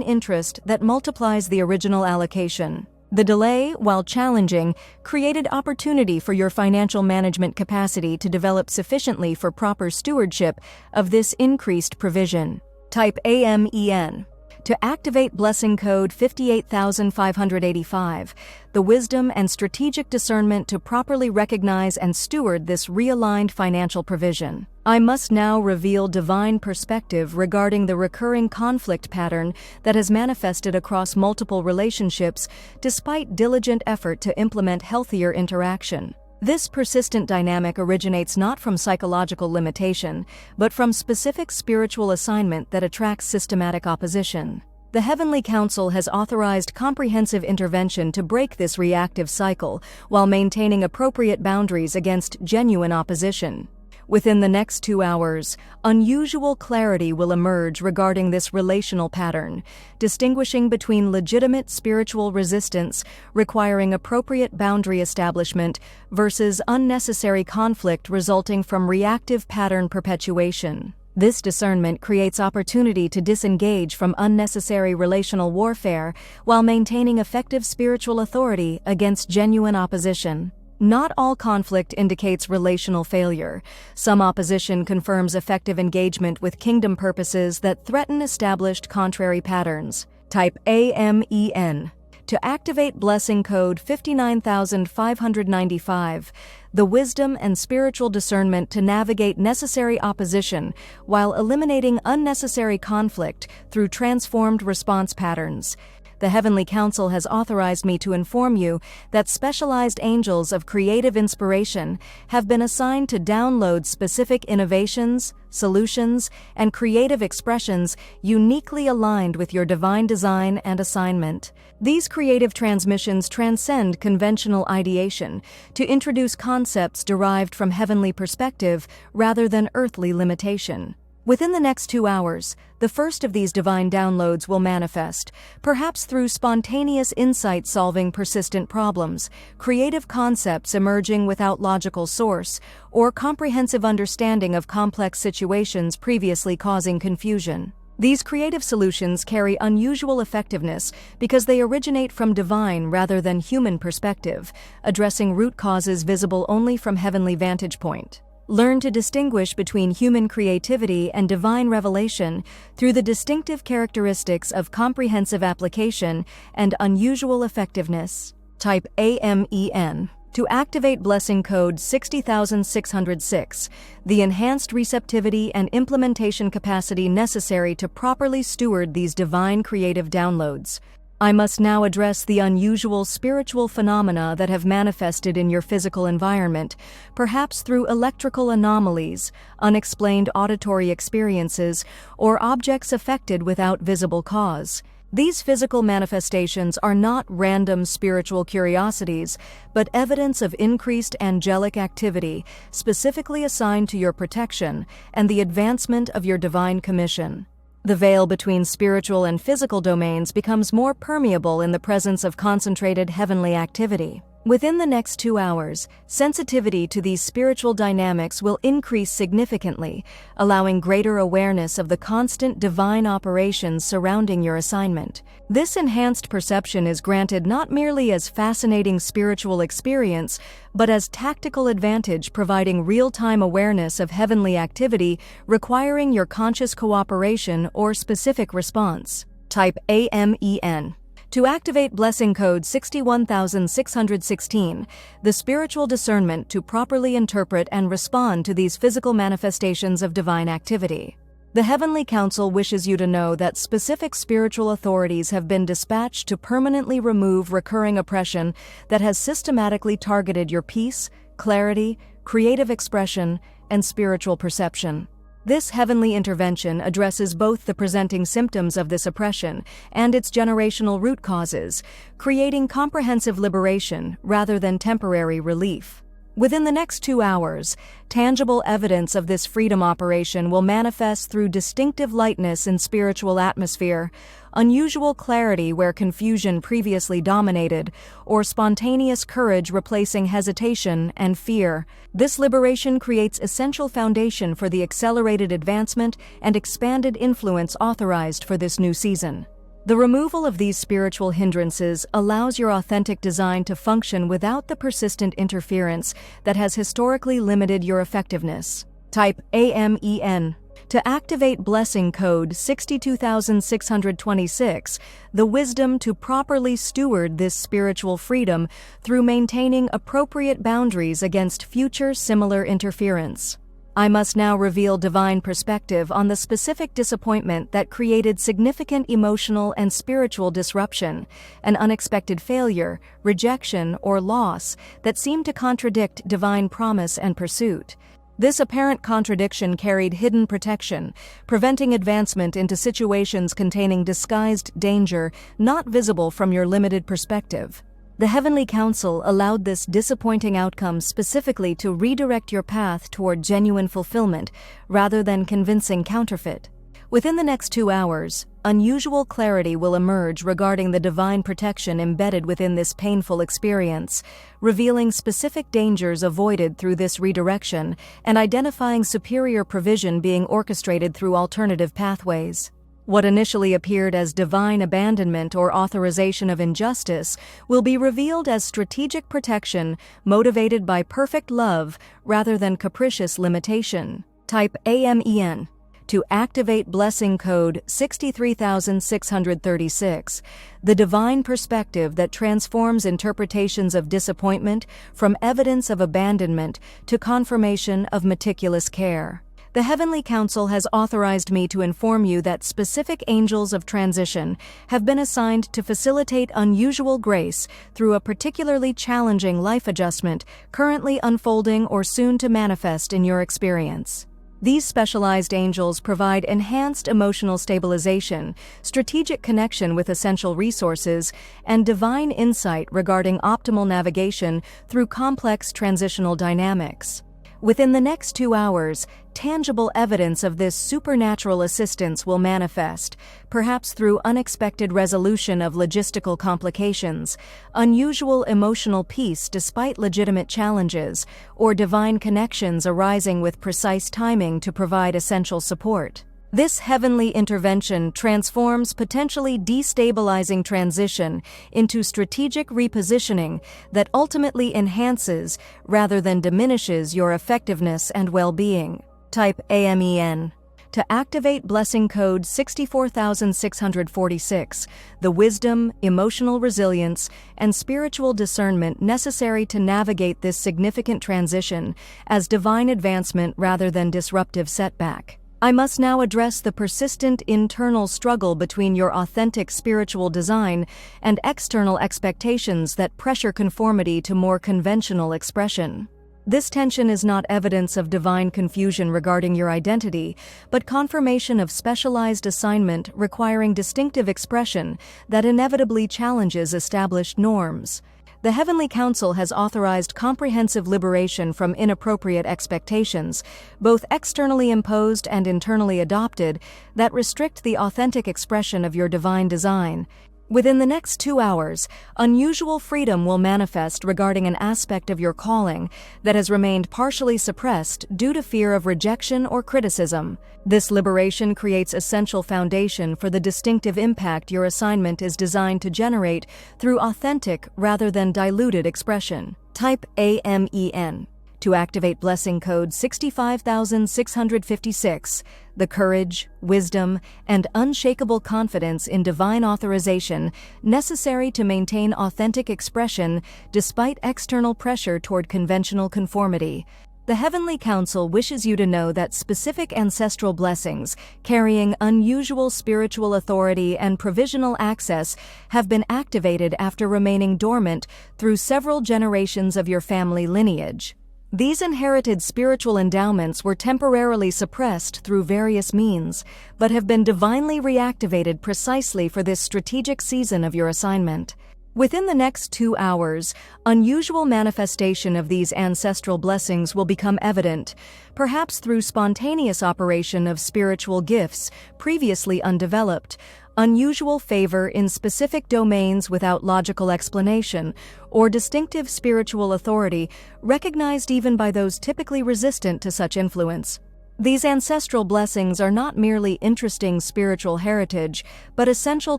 A: interest that multiplies the original allocation. The delay, while challenging, created opportunity for your financial management capacity to develop sufficiently for proper stewardship of this increased provision. Type AMEN. To activate blessing code 58585, the wisdom and strategic discernment to properly recognize and steward this realigned financial provision. I must now reveal divine perspective regarding the recurring conflict pattern that has manifested across multiple relationships despite diligent effort to implement healthier interaction. This persistent dynamic originates not from psychological limitation, but from specific spiritual assignment that attracts systematic opposition. The Heavenly Council has authorized comprehensive intervention to break this reactive cycle while maintaining appropriate boundaries against genuine opposition. Within the next 2 hours, unusual clarity will emerge regarding this relational pattern, distinguishing between legitimate spiritual resistance requiring appropriate boundary establishment versus unnecessary conflict resulting from reactive pattern perpetuation. This discernment creates opportunity to disengage from unnecessary relational warfare while maintaining effective spiritual authority against genuine opposition. Not all conflict indicates relational failure. Some opposition confirms effective engagement with kingdom purposes that threaten established contrary patterns. Type AMEN. To activate blessing code 59595, the wisdom and spiritual discernment to navigate necessary opposition while eliminating unnecessary conflict through transformed response patterns. The Heavenly Council has authorized me to inform you that specialized angels of creative inspiration have been assigned to download specific innovations, solutions, and creative expressions uniquely aligned with your divine design and assignment. These creative transmissions transcend conventional ideation to introduce concepts derived from heavenly perspective rather than earthly limitation. Within the next 2 hours, the first of these divine downloads will manifest, perhaps through spontaneous insight solving persistent problems, creative concepts emerging without logical source, or comprehensive understanding of complex situations previously causing confusion. These creative solutions carry unusual effectiveness because they originate from divine rather than human perspective, addressing root causes visible only from heavenly vantage point. Learn to distinguish between human creativity and divine revelation through the distinctive characteristics of comprehensive application and unusual effectiveness. Type AMEN. To activate blessing code 60606, the enhanced receptivity and implementation capacity necessary to properly steward these divine creative downloads. I must now address the unusual spiritual phenomena that have manifested in your physical environment, perhaps through electrical anomalies, unexplained auditory experiences, or objects affected without visible cause. These physical manifestations are not random spiritual curiosities, but evidence of increased angelic activity specifically assigned to your protection and the advancement of your divine commission. The veil between spiritual and physical domains becomes more permeable in the presence of concentrated heavenly activity. Within the next 2 hours, sensitivity to these spiritual dynamics will increase significantly, allowing greater awareness of the constant divine operations surrounding your assignment. This enhanced perception is granted not merely as fascinating spiritual experience, but as tactical advantage, providing real-time awareness of heavenly activity requiring your conscious cooperation or specific response. Type AMEN. To activate blessing code 61616, the spiritual discernment to properly interpret and respond to these physical manifestations of divine activity. The Heavenly Council wishes you to know that specific spiritual authorities have been dispatched to permanently remove recurring oppression that has systematically targeted your peace, clarity, creative expression, and spiritual perception. This heavenly intervention addresses both the presenting symptoms of this oppression and its generational root causes, creating comprehensive liberation rather than temporary relief. Within the next 2 hours, tangible evidence of this freedom operation will manifest through distinctive lightness in spiritual atmosphere, unusual clarity where confusion previously dominated, or spontaneous courage replacing hesitation and fear. This liberation creates essential foundation for the accelerated advancement and expanded influence authorized for this new season. The removal of these spiritual hindrances allows your authentic design to function without the persistent interference that has historically limited your effectiveness. Type AMEN. To activate blessing code 62626, the wisdom to properly steward this spiritual freedom through maintaining appropriate boundaries against future similar interference. I must now reveal divine perspective on the specific disappointment that created significant emotional and spiritual disruption, an unexpected failure, rejection, or loss that seemed to contradict divine promise and pursuit. This apparent contradiction carried hidden protection, preventing advancement into situations containing disguised danger not visible from your limited perspective. The Heavenly Council allowed this disappointing outcome specifically to redirect your path toward genuine fulfillment rather than convincing counterfeit. Within the next 2 hours, unusual clarity will emerge regarding the divine protection embedded within this painful experience, revealing specific dangers avoided through this redirection and identifying superior provision being orchestrated through alternative pathways. What initially appeared as divine abandonment or authorization of injustice will be revealed as strategic protection motivated by perfect love rather than capricious limitation. Type AMEN. To activate blessing code 63636, the divine perspective that transforms interpretations of disappointment from evidence of abandonment to confirmation of meticulous care. The Heavenly Council has authorized me to inform you that specific angels of transition have been assigned to facilitate unusual grace through a particularly challenging life adjustment currently unfolding or soon to manifest in your experience. These specialized angels provide enhanced emotional stabilization, strategic connection with essential resources, and divine insight regarding optimal navigation through complex transitional dynamics. Within the next 2 hours, tangible evidence of this supernatural assistance will manifest, perhaps through unexpected resolution of logistical complications, unusual emotional peace despite legitimate challenges, or divine connections arising with precise timing to provide essential support. This heavenly intervention transforms potentially destabilizing transition into strategic repositioning that ultimately enhances rather than diminishes your effectiveness and well-being. Type AMEN. To activate blessing code 64646, the wisdom, emotional resilience, and spiritual discernment necessary to navigate this significant transition as divine advancement rather than disruptive setback. I must now address the persistent internal struggle between your authentic spiritual design and external expectations that pressure conformity to more conventional expression. This tension is not evidence of divine confusion regarding your identity, but confirmation of specialized assignment requiring distinctive expression that inevitably challenges established norms. The Heavenly Council has authorized comprehensive liberation from inappropriate expectations, both externally imposed and internally adopted, that restrict the authentic expression of your divine design. Within the next 2 hours, unusual freedom will manifest regarding an aspect of your calling that has remained partially suppressed due to fear of rejection or criticism. This liberation creates essential foundation for the distinctive impact your assignment is designed to generate through authentic rather than diluted expression. Type AMEN. To activate blessing code 65656, the courage, wisdom, and unshakable confidence in divine authorization necessary to maintain authentic expression despite external pressure toward conventional conformity. The Heavenly Council wishes you to know that specific ancestral blessings, carrying unusual spiritual authority and provisional access, have been activated after remaining dormant through several generations of your family lineage. These inherited spiritual endowments were temporarily suppressed through various means, but have been divinely reactivated precisely for this strategic season of your assignment. Within the next 2 hours, unusual manifestation of these ancestral blessings will become evident, perhaps through spontaneous operation of spiritual gifts previously undeveloped, unusual favor in specific domains without logical explanation, or distinctive spiritual authority recognized even by those typically resistant to such influence. These ancestral blessings are not merely interesting spiritual heritage, but essential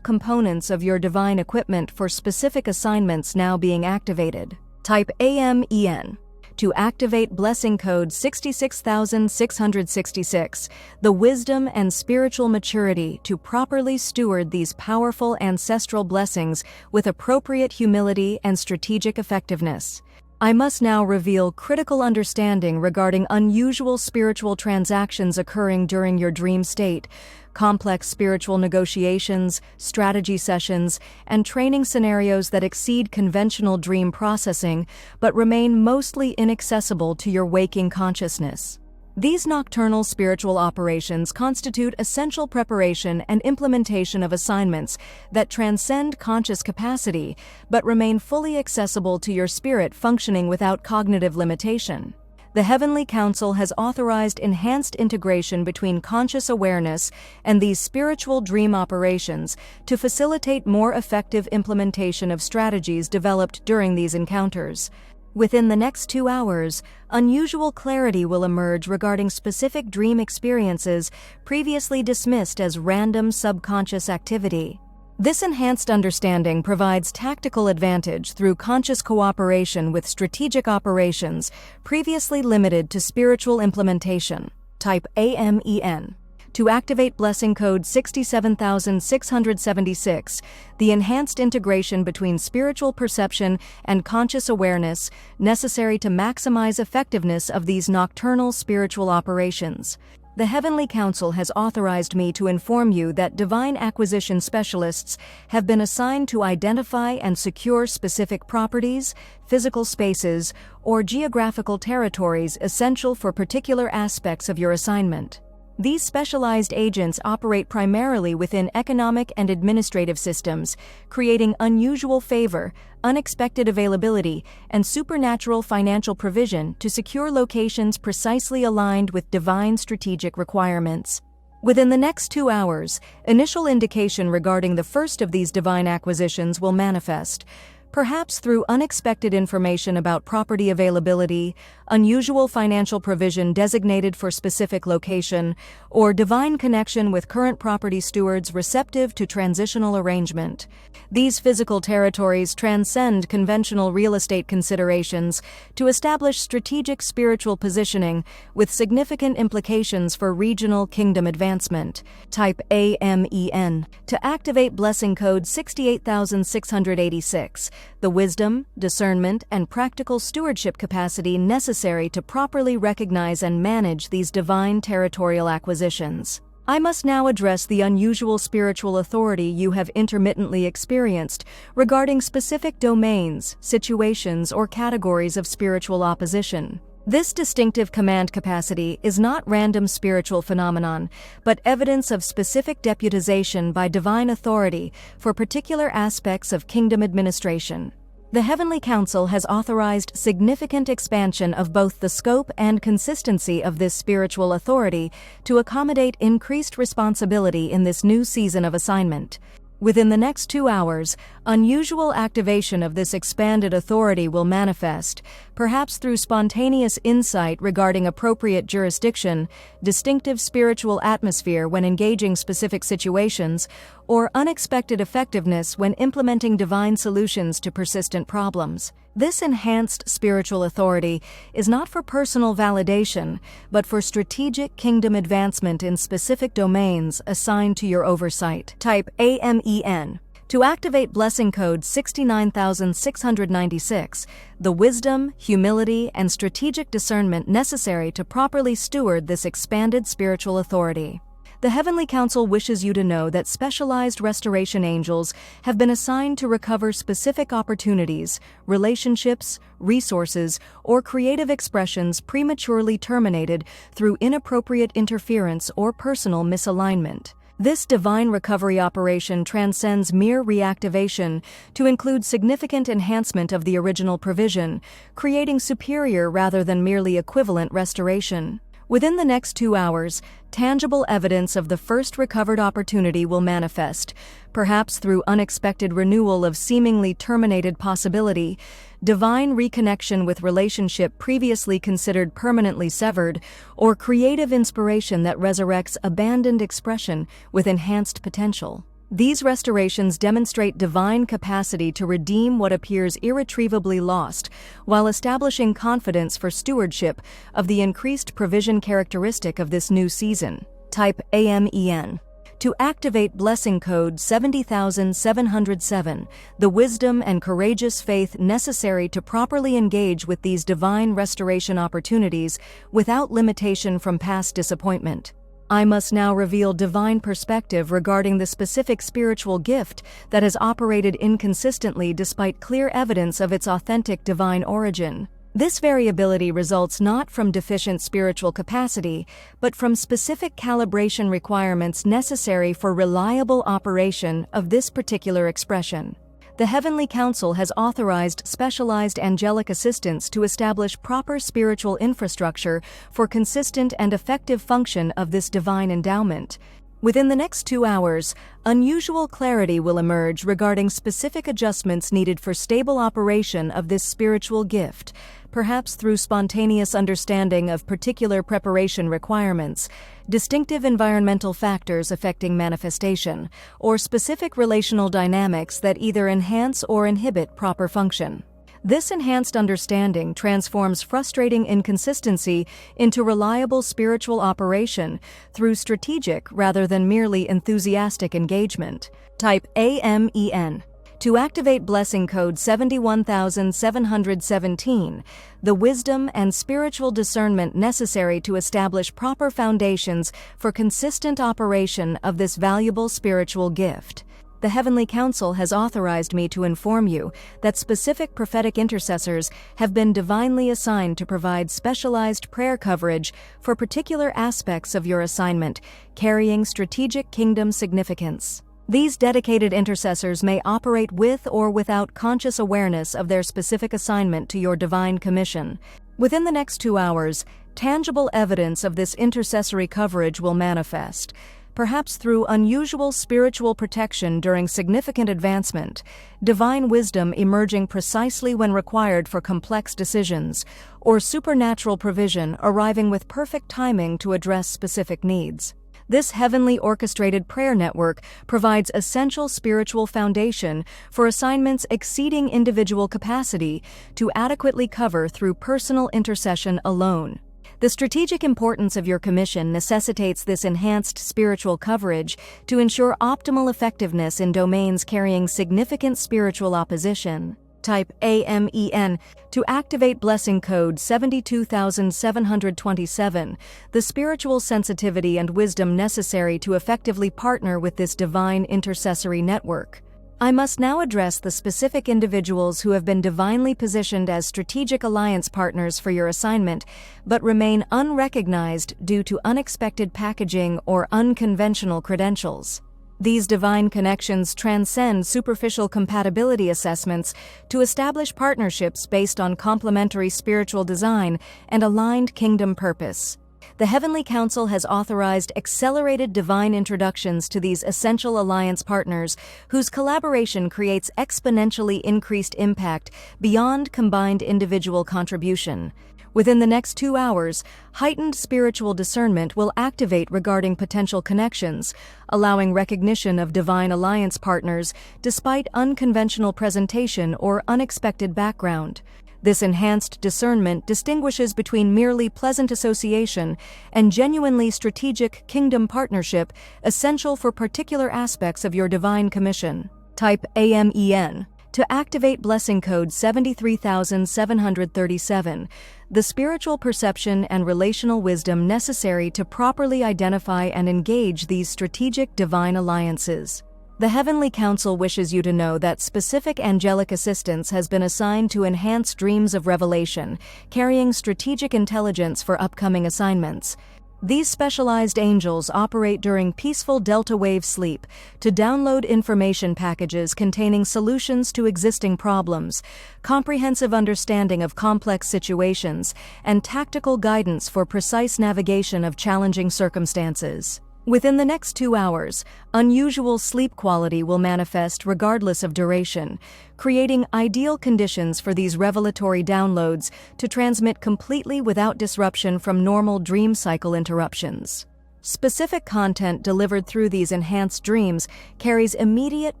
A: components of your divine equipment for specific assignments now being activated. Type AMEN. To activate blessing code 66666, the wisdom and spiritual maturity to properly steward these powerful ancestral blessings with appropriate humility and strategic effectiveness. I must now reveal critical understanding regarding unusual spiritual transactions occurring during your dream state, complex spiritual negotiations, strategy sessions, and training scenarios that exceed conventional dream processing but remain mostly inaccessible to your waking consciousness. These nocturnal spiritual operations constitute essential preparation and implementation of assignments that transcend conscious capacity but remain fully accessible to your spirit functioning without cognitive limitation. The Heavenly Council has authorized enhanced integration between conscious awareness and these spiritual dream operations to facilitate more effective implementation of strategies developed during these encounters. Within the next 2 hours, unusual clarity will emerge regarding specific dream experiences previously dismissed as random subconscious activity. This enhanced understanding provides tactical advantage through conscious cooperation with strategic operations previously limited to spiritual implementation. Type AMEN. To activate blessing code 67676, the enhanced integration between spiritual perception and conscious awareness necessary to maximize effectiveness of these nocturnal spiritual operations. The Heavenly Council has authorized me to inform you that divine acquisition specialists have been assigned to identify and secure specific properties, physical spaces, or geographical territories essential for particular aspects of your assignment. These specialized agents operate primarily within economic and administrative systems, creating unusual favor, unexpected availability, and supernatural financial provision to secure locations precisely aligned with divine strategic requirements. Within the next 2 hours, initial indication regarding the first of these divine acquisitions will manifest, perhaps through unexpected information about property availability, unusual financial provision designated for specific location, or divine connection with current property stewards receptive to transitional arrangement. These physical territories transcend conventional real estate considerations to establish strategic spiritual positioning with significant implications for regional kingdom advancement. Type AMEN. To activate blessing code 68686, the wisdom, discernment, and practical stewardship capacity necessary to properly recognize and manage these divine territorial acquisitions. I must now address the unusual spiritual authority you have intermittently experienced regarding specific domains, situations, or categories of spiritual opposition. This distinctive command capacity is not random spiritual phenomenon, but evidence of specific deputization by divine authority for particular aspects of kingdom administration. The Heavenly Council has authorized significant expansion of both the scope and consistency of this spiritual authority to accommodate increased responsibility in this new season of assignment. Within the next 2 hours, unusual activation of this expanded authority will manifest, perhaps through spontaneous insight regarding appropriate jurisdiction, distinctive spiritual atmosphere when engaging specific situations, or unexpected effectiveness when implementing divine solutions to persistent problems. This enhanced spiritual authority is not for personal validation, but for strategic kingdom advancement in specific domains assigned to your oversight. Type AMEN. To activate blessing code 69696, the wisdom, humility, and strategic discernment necessary to properly steward this expanded spiritual authority. The Heavenly Council wishes you to know that specialized restoration angels have been assigned to recover specific opportunities, relationships, resources, or creative expressions prematurely terminated through inappropriate interference or personal misalignment. This divine recovery operation transcends mere reactivation to include significant enhancement of the original provision, creating superior rather than merely equivalent restoration. Within the next 2 hours, tangible evidence of the first recovered opportunity will manifest, perhaps through unexpected renewal of seemingly terminated possibility, divine reconnection with relationship previously considered permanently severed, or creative inspiration that resurrects abandoned expression with enhanced potential. These restorations demonstrate divine capacity to redeem what appears irretrievably lost, while establishing confidence for stewardship of the increased provision characteristic of this new season. Type AMEN. To activate blessing code 70707, the wisdom and courageous faith necessary to properly engage with these divine restoration opportunities without limitation from past disappointment. I must now reveal divine perspective regarding the specific spiritual gift that has operated inconsistently despite clear evidence of its authentic divine origin. This variability results not from deficient spiritual capacity, but from specific calibration requirements necessary for reliable operation of this particular expression. The Heavenly Council has authorized specialized angelic assistance to establish proper spiritual infrastructure for consistent and effective function of this divine endowment. Within the next 2 hours, unusual clarity will emerge regarding specific adjustments needed for stable operation of this spiritual gift, perhaps through spontaneous understanding of particular preparation requirements, distinctive environmental factors affecting manifestation, or specific relational dynamics that either enhance or inhibit proper function. This enhanced understanding transforms frustrating inconsistency into reliable spiritual operation through strategic rather than merely enthusiastic engagement. Type AMEN. To activate blessing code 71717, the wisdom and spiritual discernment necessary to establish proper foundations for consistent operation of this valuable spiritual gift. The Heavenly Council has authorized me to inform you that specific prophetic intercessors have been divinely assigned to provide specialized prayer coverage for particular aspects of your assignment, carrying strategic kingdom significance. These dedicated intercessors may operate with or without conscious awareness of their specific assignment to your divine commission. Within the next 2 hours, tangible evidence of this intercessory coverage will manifest, perhaps through unusual spiritual protection during significant advancement, divine wisdom emerging precisely when required for complex decisions, or supernatural provision arriving with perfect timing to address specific needs. This heavenly orchestrated prayer network provides essential spiritual foundation for assignments exceeding individual capacity to adequately cover through personal intercession alone. The strategic importance of your commission necessitates this enhanced spiritual coverage to ensure optimal effectiveness in domains carrying significant spiritual opposition. Type AMEN. To activate blessing code 72727, the spiritual sensitivity and wisdom necessary to effectively partner with this divine intercessory network. I must now address the specific individuals who have been divinely positioned as strategic alliance partners for your assignment, but remain unrecognized due to unexpected packaging or unconventional credentials. These divine connections transcend superficial compatibility assessments to establish partnerships based on complementary spiritual design and aligned kingdom purpose. The The Heavenly Council has authorized accelerated divine introductions to these essential alliance partners whose collaboration creates exponentially increased impact beyond combined individual contribution. Within the next 2 hours, heightened spiritual discernment will activate regarding potential connections, allowing recognition of divine alliance partners despite unconventional presentation or unexpected background. This enhanced discernment distinguishes between merely pleasant association and genuinely strategic kingdom partnership essential for particular aspects of your divine commission. Type AMEN. To activate blessing code 73737, the spiritual perception and relational wisdom necessary to properly identify and engage these strategic divine alliances. The Heavenly Council wishes you to know that specific angelic assistance has been assigned to enhance dreams of revelation, carrying strategic intelligence for upcoming assignments. These specialized angels operate during peaceful delta wave sleep to download information packages containing solutions to existing problems, comprehensive understanding of complex situations, and tactical guidance for precise navigation of challenging circumstances. Within the next 2 hours, unusual sleep quality will manifest regardless of duration, creating ideal conditions for these revelatory downloads to transmit completely without disruption from normal dream cycle interruptions. Specific content delivered through these enhanced dreams carries immediate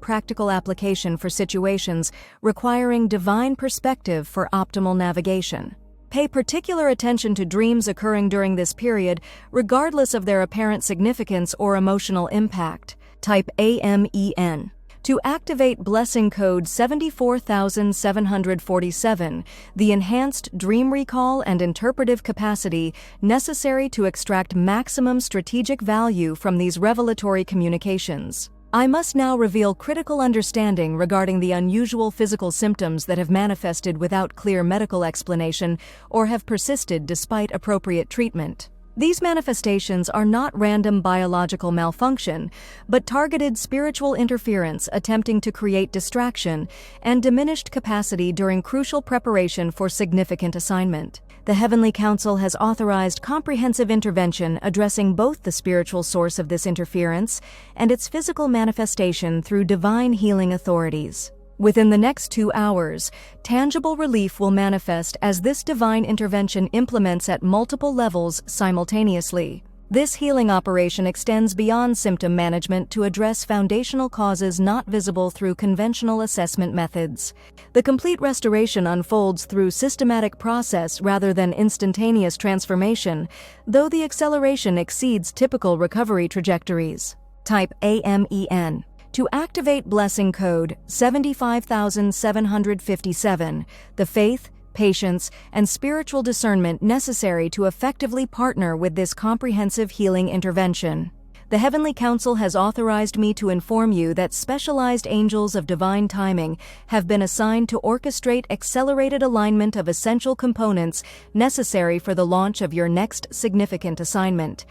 A: practical application for situations requiring divine perspective for optimal navigation. Pay particular attention to dreams occurring during this period, regardless of their apparent significance or emotional impact. Type AMEN. To activate blessing code 74747, the enhanced dream recall and interpretive capacity necessary to extract maximum strategic value from these revelatory communications. I must now reveal critical understanding regarding the unusual physical symptoms that have manifested without clear medical explanation or have persisted despite appropriate treatment. These manifestations are not random biological malfunction, but targeted spiritual interference attempting to create distraction and diminished capacity during crucial preparation for significant assignment. The Heavenly Council has authorized comprehensive intervention addressing both the spiritual source of this interference and its physical manifestation through divine healing authorities. Within the next 2 hours, tangible relief will manifest as this divine intervention implements at multiple levels simultaneously. This healing operation extends beyond symptom management to address foundational causes not visible through conventional assessment methods. The complete restoration unfolds through systematic process rather than instantaneous transformation, though the acceleration exceeds typical recovery trajectories. Type AMEN. To activate blessing code 75757, the faith, patience, and spiritual discernment necessary to effectively partner with this comprehensive healing intervention. The Heavenly Council has authorized me to inform you that specialized angels of divine timing have been assigned to orchestrate accelerated alignment of essential components necessary for the launch of your next significant assignment.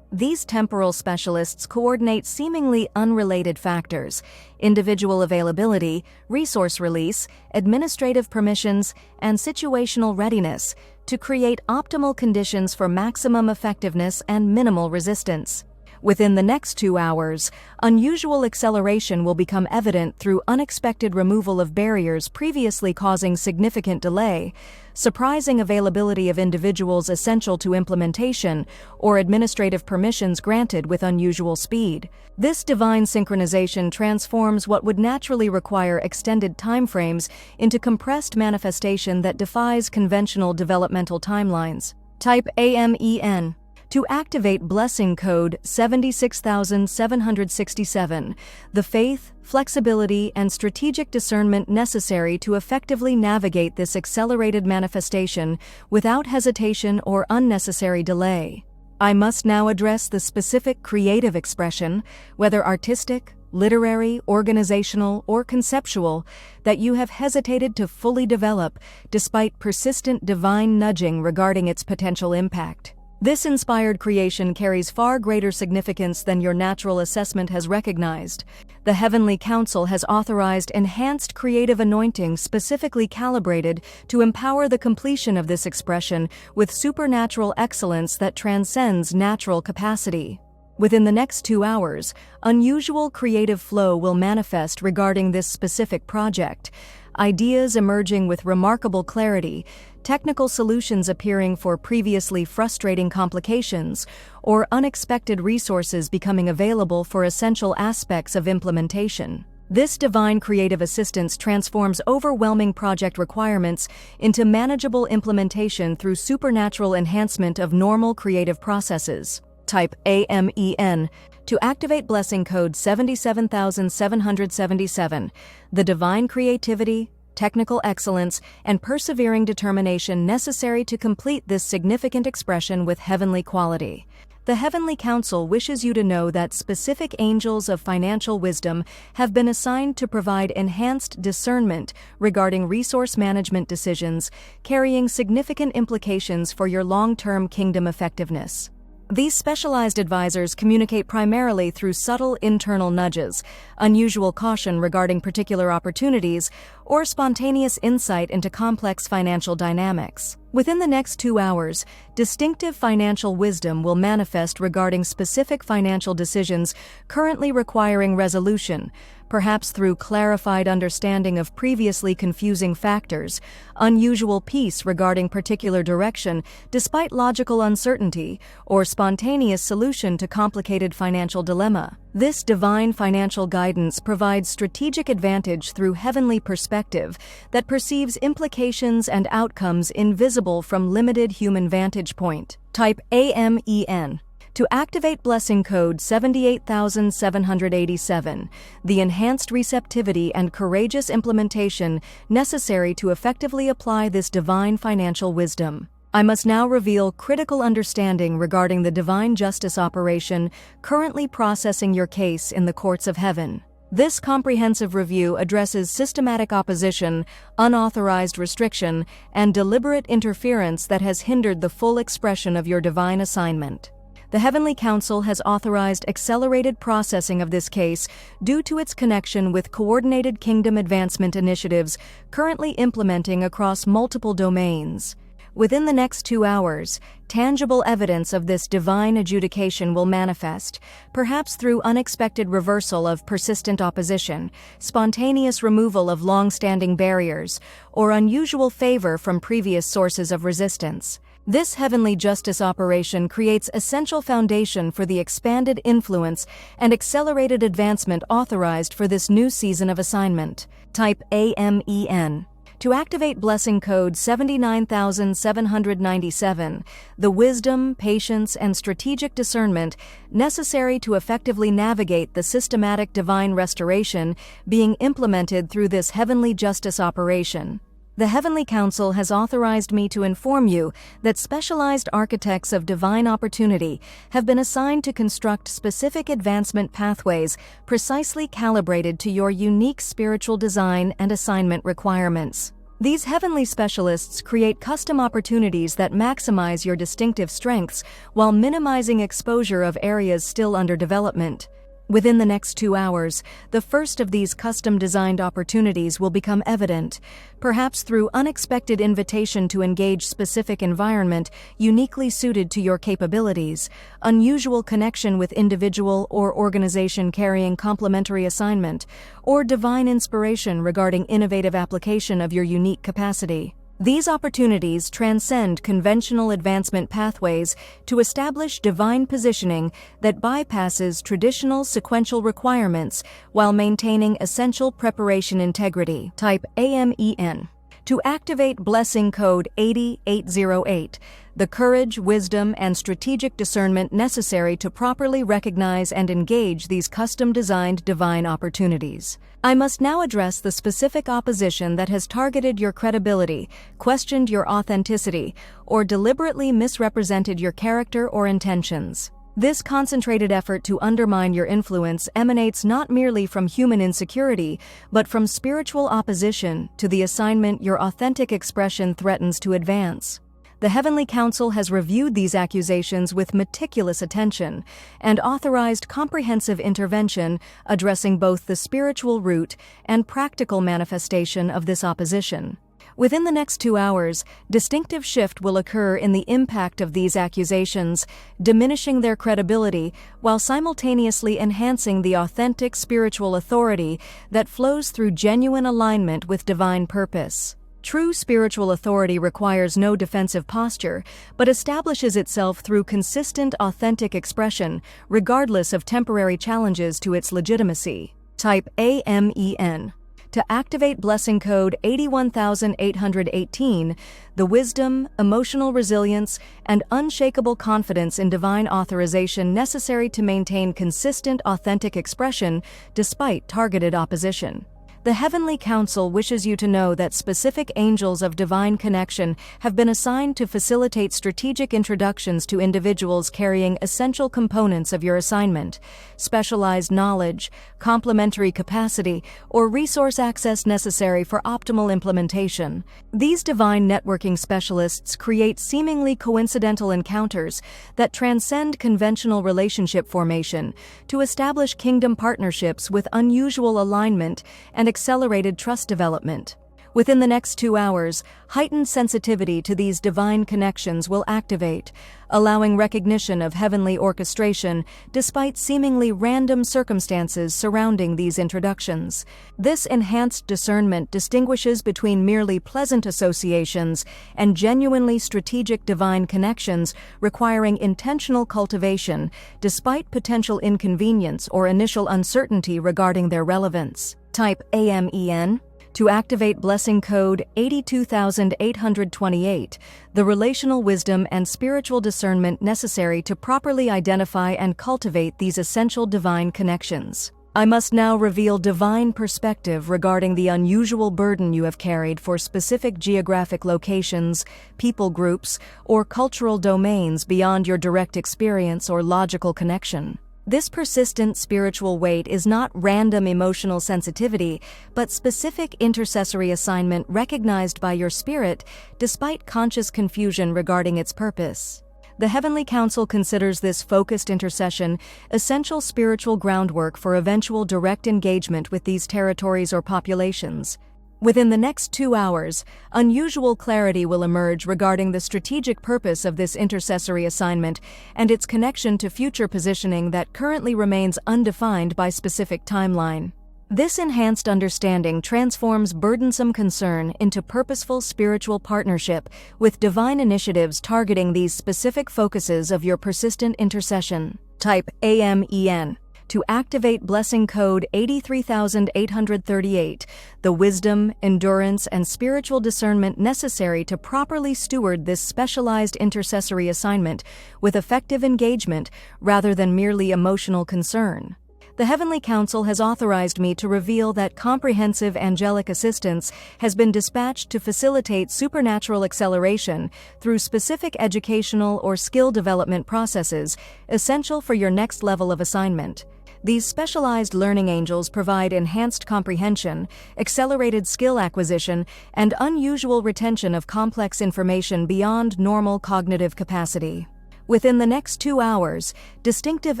A: These temporal specialists coordinate seemingly unrelated factors: individual availability, resource release, administrative permissions, and situational readiness to create optimal conditions for maximum effectiveness and minimal resistance. Within the next 2 hours, unusual acceleration will become evident through unexpected removal of barriers previously causing significant delay, surprising availability of individuals essential to implementation, or administrative permissions granted with unusual speed. This divine synchronization transforms what would naturally require extended timeframes into compressed manifestation that defies conventional developmental timelines. Type AMEN. To activate blessing code 76767, the faith, flexibility, and strategic discernment necessary to effectively navigate this accelerated manifestation without hesitation or unnecessary delay. I must now address the specific creative expression, whether artistic, literary, organizational, or conceptual, that you have hesitated to fully develop despite persistent divine nudging regarding its potential impact. This inspired creation carries far greater significance than your natural assessment has recognized. The Heavenly Council has authorized enhanced creative anointing specifically calibrated to empower the completion of this expression with supernatural excellence that transcends natural capacity. Within the next 2 hours, unusual creative flow will manifest regarding this specific project, ideas emerging with remarkable clarity, technical solutions appearing for previously frustrating complications, or unexpected resources becoming available for essential aspects of implementation. This divine creative assistance transforms overwhelming project requirements into manageable implementation through supernatural enhancement of normal creative processes. Type AMEN to activate blessing code 77777. The divine creativity, technical excellence, and persevering determination necessary to complete this significant expression with heavenly quality. The Heavenly Council wishes you to know that specific angels of financial wisdom have been assigned to provide enhanced discernment regarding resource management decisions, carrying significant implications for your long-term kingdom effectiveness. These specialized advisors communicate primarily through subtle internal nudges, unusual caution regarding particular opportunities, or spontaneous insight into complex financial dynamics. Within the next 2 hours, distinctive financial wisdom will manifest regarding specific financial decisions currently requiring resolution, perhaps through clarified understanding of previously confusing factors, unusual peace regarding particular direction despite logical uncertainty, or spontaneous solution to complicated financial dilemma. This divine financial guidance provides strategic advantage through heavenly perspective that perceives implications and outcomes invisible from limited human vantage point. Type AMEN. To activate blessing code 78787, the enhanced receptivity and courageous implementation necessary to effectively apply this divine financial wisdom. I must now reveal critical understanding regarding the divine justice operation currently processing your case in the courts of heaven. This comprehensive review addresses systematic opposition, unauthorized restriction, and deliberate interference that has hindered the full expression of your divine assignment. The Heavenly Council has authorized accelerated processing of this case due to its connection with coordinated kingdom advancement initiatives currently implementing across multiple domains. Within the next 2 hours, tangible evidence of this divine adjudication will manifest, perhaps through unexpected reversal of persistent opposition, spontaneous removal of long-standing barriers, or unusual favor from previous sources of resistance. This heavenly justice operation creates essential foundation for the expanded influence and accelerated advancement authorized for this new season of assignment. Type AMEN. To activate blessing code 79797, the wisdom, patience, and strategic discernment necessary to effectively navigate the systematic divine restoration being implemented through this heavenly justice operation. The Heavenly Council has authorized me to inform you that specialized architects of divine opportunity have been assigned to construct specific advancement pathways precisely calibrated to your unique spiritual design and assignment requirements. These heavenly specialists create custom opportunities that maximize your distinctive strengths while minimizing exposure of areas still under development. Within the next 2 hours, the first of these custom-designed opportunities will become evident, perhaps through unexpected invitation to engage specific environment uniquely suited to your capabilities, unusual connection with individual or organization carrying complementary assignment, or divine inspiration regarding innovative application of your unique capacity. These opportunities transcend conventional advancement pathways to establish divine positioning that bypasses traditional sequential requirements while maintaining essential preparation integrity. Type AMEN. To activate blessing code 80808, the courage, wisdom, and strategic discernment necessary to properly recognize and engage these custom-designed divine opportunities. I must now address the specific opposition that has targeted your credibility, questioned your authenticity, or deliberately misrepresented your character or intentions. This concentrated effort to undermine your influence emanates not merely from human insecurity, but from spiritual opposition to the assignment your authentic expression threatens to advance. The Heavenly Council has reviewed these accusations with meticulous attention and authorized comprehensive intervention addressing both the spiritual root and practical manifestation of this opposition. Within the next 2 hours, distinctive shift will occur in the impact of these accusations, diminishing their credibility while simultaneously enhancing the authentic spiritual authority that flows through genuine alignment with divine purpose. True spiritual authority requires no defensive posture, but establishes itself through consistent, authentic expression, regardless of temporary challenges to its legitimacy. Type AMEN. To activate blessing code 81818, the wisdom, emotional resilience, and unshakable confidence in divine authorization necessary to maintain consistent, authentic expression despite targeted opposition. The Heavenly Council wishes you to know that specific angels of divine connection have been assigned to facilitate strategic introductions to individuals carrying essential components of your assignment, specialized knowledge, complementary capacity, or resource access necessary for optimal implementation. These divine networking specialists create seemingly coincidental encounters that transcend conventional relationship formation to establish kingdom partnerships with unusual alignment and accelerated trust development. Within the next 2 hours, heightened sensitivity to these divine connections will activate, allowing recognition of heavenly orchestration despite seemingly random circumstances surrounding these introductions. This enhanced discernment distinguishes between merely pleasant associations and genuinely strategic divine connections requiring intentional cultivation despite potential inconvenience or initial uncertainty regarding their relevance. Type AMEN. To activate blessing code 82828, the relational wisdom and spiritual discernment necessary to properly identify and cultivate these essential divine connections. I must now reveal divine perspective regarding the unusual burden you have carried for specific geographic locations, people groups, or cultural domains beyond your direct experience or logical connection. This persistent spiritual weight is not random emotional sensitivity, but specific intercessory assignment recognized by your spirit despite conscious confusion regarding its purpose. The Heavenly Council considers this focused intercession essential spiritual groundwork for eventual direct engagement with these territories or populations. Within the next 2 hours, unusual clarity will emerge regarding the strategic purpose of this intercessory assignment and its connection to future positioning that currently remains undefined by specific timeline. This enhanced understanding transforms burdensome concern into purposeful spiritual partnership with divine initiatives targeting these specific focuses of your persistent intercession. Type AMEN. To activate blessing code 83838, the wisdom, endurance, and spiritual discernment necessary to properly steward this specialized intercessory assignment with effective engagement rather than merely emotional concern. The Heavenly Council has authorized me to reveal that comprehensive angelic assistance has been dispatched to facilitate supernatural acceleration through specific educational or skill development processes essential for your next level of assignment. These specialized learning angels provide enhanced comprehension, accelerated skill acquisition, and unusual retention of complex information beyond normal cognitive capacity. Within the next 2 hours, distinctive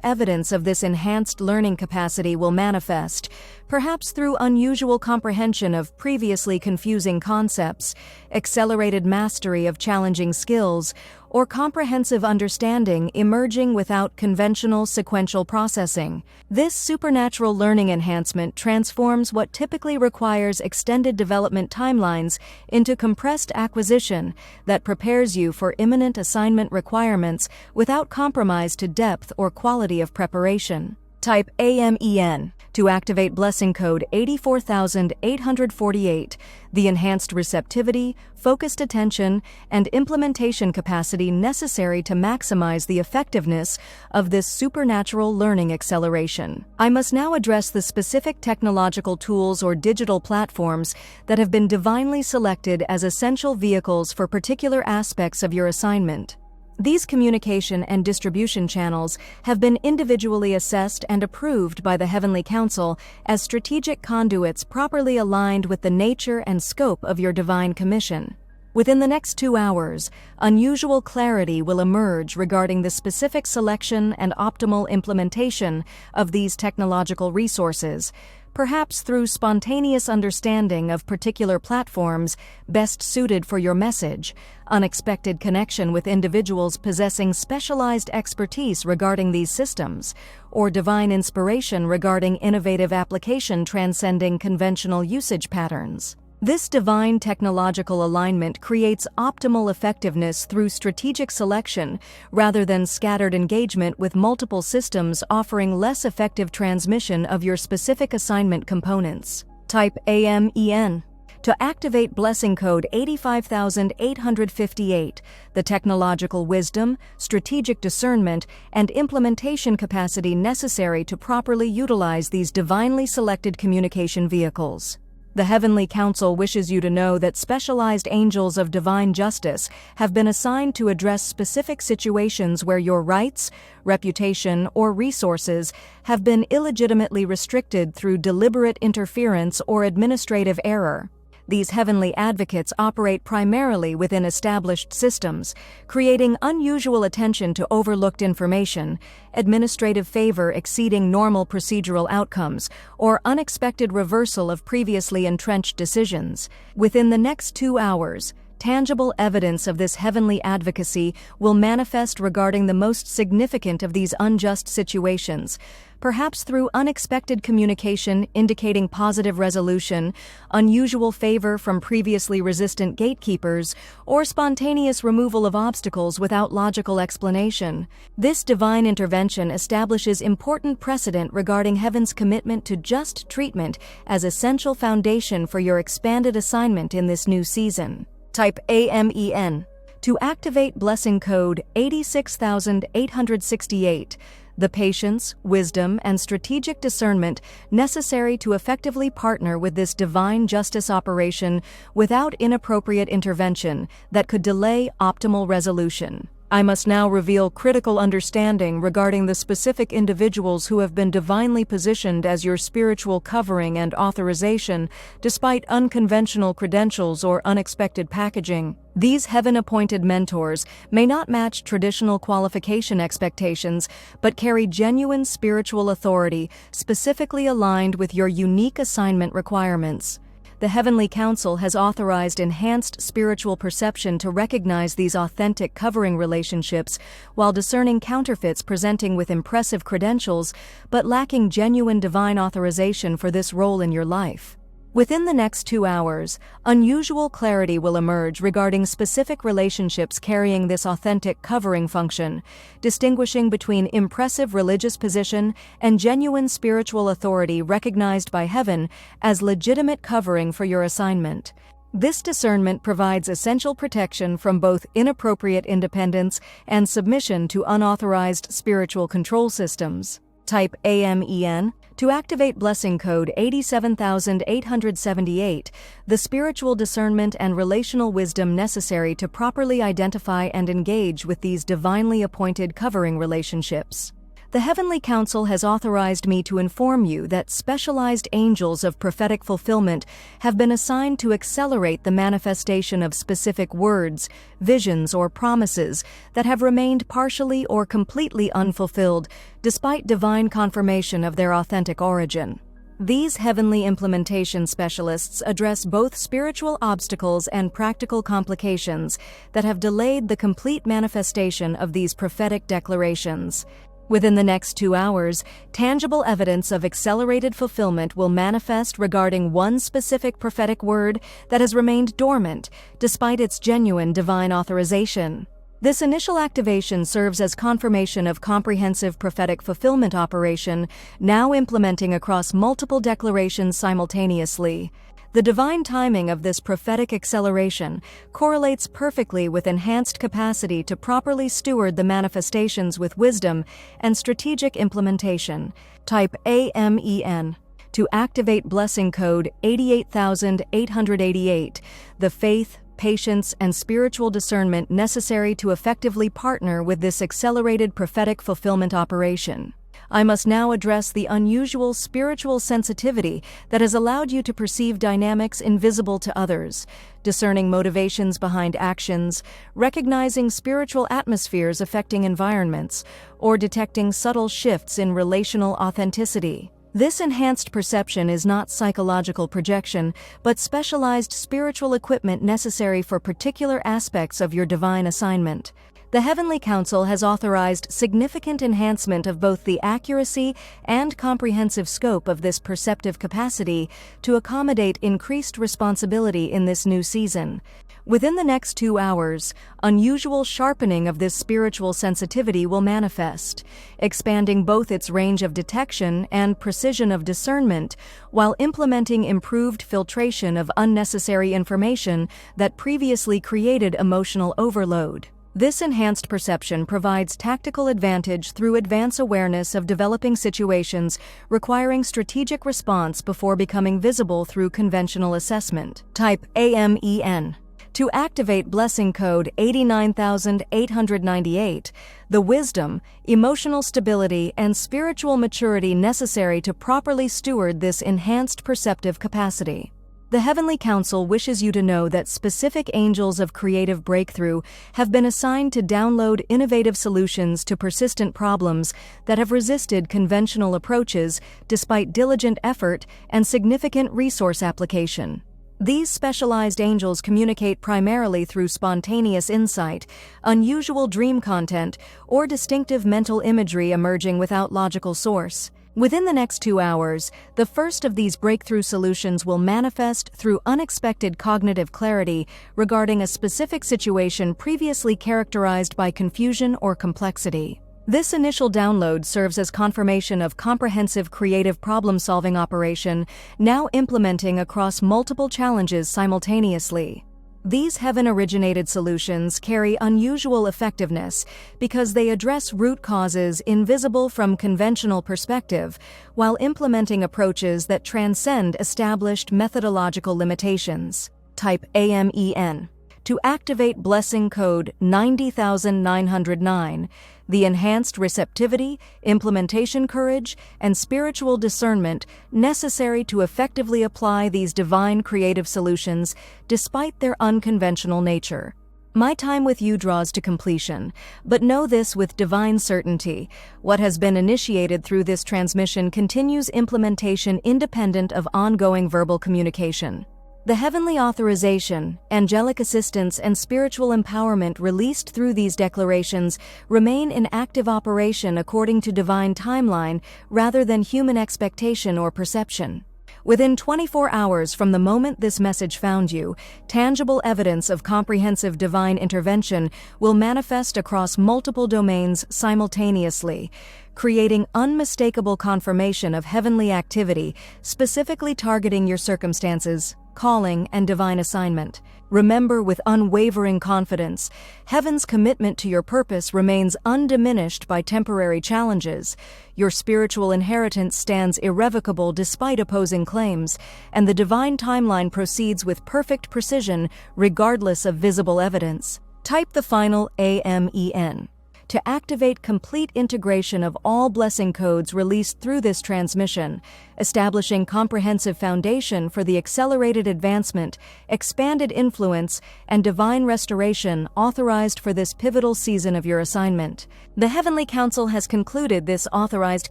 A: evidence of this enhanced learning capacity will manifest, perhaps through unusual comprehension of previously confusing concepts, accelerated mastery of challenging skills, or comprehensive understanding emerging without conventional sequential processing. This supernatural learning enhancement transforms what typically requires extended development timelines into compressed acquisition that prepares you for imminent assignment requirements without compromise to depth or quality of preparation. Type AMEN to activate blessing code 84848, the enhanced receptivity, focused attention, and implementation capacity necessary to maximize the effectiveness of this supernatural learning acceleration. I must now address the specific technological tools or digital platforms that have been divinely selected as essential vehicles for particular aspects of your assignment. These communication and distribution channels have been individually assessed and approved by the Heavenly Council as strategic conduits properly aligned with the nature and scope of your divine commission. Within the next 2 hours, unusual clarity will emerge regarding the specific selection and optimal implementation of these technological resources, perhaps through spontaneous understanding of particular platforms best suited for your message, unexpected connection with individuals possessing specialized expertise regarding these systems, or divine inspiration regarding innovative application transcending conventional usage patterns. This divine technological alignment creates optimal effectiveness through strategic selection rather than scattered engagement with multiple systems offering less effective transmission of your specific assignment components. Type AMEN. To activate blessing code 85858, the technological wisdom, strategic discernment, and implementation capacity necessary to properly utilize these divinely selected communication vehicles. The Heavenly Council wishes you to know that specialized angels of divine justice have been assigned to address specific situations where your rights, reputation, or resources have been illegitimately restricted through deliberate interference or administrative error. These heavenly advocates operate primarily within established systems, creating unusual attention to overlooked information, administrative favor exceeding normal procedural outcomes, or unexpected reversal of previously entrenched decisions. Within the next 2 hours, tangible evidence of this heavenly advocacy will manifest regarding the most significant of these unjust situations, perhaps through unexpected communication indicating positive resolution, unusual favor from previously resistant gatekeepers, or spontaneous removal of obstacles without logical explanation. This divine intervention establishes important precedent regarding heaven's commitment to just treatment as essential foundation for your expanded assignment in this new season. Type AMEN. To activate blessing code 86868, the patience, wisdom, and strategic discernment necessary to effectively partner with this divine justice operation without inappropriate intervention that could delay optimal resolution. I must now reveal critical understanding regarding the specific individuals who have been divinely positioned as your spiritual covering and authorization, despite unconventional credentials or unexpected packaging. These heaven-appointed mentors may not match traditional qualification expectations, but carry genuine spiritual authority specifically aligned with your unique assignment requirements. The Heavenly Council has authorized enhanced spiritual perception to recognize these authentic covering relationships while discerning counterfeits presenting with impressive credentials but lacking genuine divine authorization for this role in your life. Within the next 2 hours, unusual clarity will emerge regarding specific relationships carrying this authentic covering function, distinguishing between impressive religious position and genuine spiritual authority recognized by heaven as legitimate covering for your assignment. This discernment provides essential protection from both inappropriate independence and submission to unauthorized spiritual control systems. Type AMEN. To activate blessing code 87878, the spiritual discernment and relational wisdom necessary to properly identify and engage with these divinely appointed covering relationships. The Heavenly Council has authorized me to inform you that specialized angels of prophetic fulfillment have been assigned to accelerate the manifestation of specific words, visions, or promises that have remained partially or completely unfulfilled despite divine confirmation of their authentic origin. These heavenly implementation specialists address both spiritual obstacles and practical complications that have delayed the complete manifestation of these prophetic declarations. Within the next 2 hours, tangible evidence of accelerated fulfillment will manifest regarding one specific prophetic word that has remained dormant despite its genuine divine authorization. This initial activation serves as confirmation of comprehensive prophetic fulfillment operation, now implementing across multiple declarations simultaneously. The divine timing of this prophetic acceleration correlates perfectly with enhanced capacity to properly steward the manifestations with wisdom and strategic implementation. Type AMEN. To activate blessing code 88888, the faith, patience, and spiritual discernment necessary to effectively partner with this accelerated prophetic fulfillment operation. I must now address the unusual spiritual sensitivity that has allowed you to perceive dynamics invisible to others, discerning motivations behind actions, recognizing spiritual atmospheres affecting environments, or detecting subtle shifts in relational authenticity. This enhanced perception is not psychological projection, but specialized spiritual equipment necessary for particular aspects of your divine assignment. The Heavenly Council has authorized significant enhancement of both the accuracy and comprehensive scope of this perceptive capacity to accommodate increased responsibility in this new season. Within the next 2 hours, unusual sharpening of this spiritual sensitivity will manifest, expanding both its range of detection and precision of discernment, while implementing improved filtration of unnecessary information that previously created emotional overload. This enhanced perception provides tactical advantage through advanced awareness of developing situations requiring strategic response before becoming visible through conventional assessment. Type AMEN. To activate blessing code 89898, the wisdom, emotional stability, and spiritual maturity necessary to properly steward this enhanced perceptive capacity. The Heavenly Council wishes you to know that specific angels of creative breakthrough have been assigned to download innovative solutions to persistent problems that have resisted conventional approaches despite diligent effort and significant resource application. These specialized angels communicate primarily through spontaneous insight, unusual dream content, or distinctive mental imagery emerging without logical source. Within the next 2 hours, the first of these breakthrough solutions will manifest through unexpected cognitive clarity regarding a specific situation previously characterized by confusion or complexity. This initial download serves as confirmation of comprehensive creative problem-solving operation now implementing across multiple challenges simultaneously. These heaven-originated solutions carry unusual effectiveness because they address root causes invisible from conventional perspective while implementing approaches that transcend established methodological limitations. Type AMEN. To activate blessing code 90909, the enhanced receptivity, implementation courage, and spiritual discernment necessary to effectively apply these divine creative solutions despite their unconventional nature. My time with you draws to completion, but know this with divine certainty: what has been initiated through this transmission continues implementation independent of ongoing verbal communication. The heavenly authorization, angelic assistance, and spiritual empowerment released through these declarations remain in active operation according to divine timeline rather than human expectation or perception. Within 24 hours from the moment this message found you, tangible evidence of comprehensive divine intervention will manifest across multiple domains simultaneously, creating unmistakable confirmation of heavenly activity specifically targeting your circumstances, calling, and divine assignment. Remember with unwavering confidence, heaven's commitment to your purpose remains undiminished by temporary challenges. Your spiritual inheritance stands irrevocable despite opposing claims, and the divine timeline proceeds with perfect precision regardless of visible evidence. Type the final AMEN. To activate complete integration of all blessing codes released through this transmission, establishing comprehensive foundation for the accelerated advancement, expanded influence, and divine restoration authorized for this pivotal season of your assignment. The Heavenly Council has concluded this authorized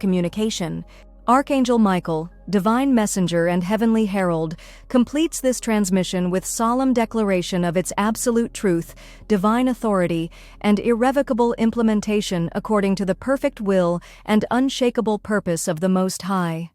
A: communication. Archangel Michael, Divine Messenger and Heavenly Herald, completes this transmission with solemn declaration of its absolute truth, divine authority, and irrevocable implementation according to the perfect will and unshakable purpose of the Most High.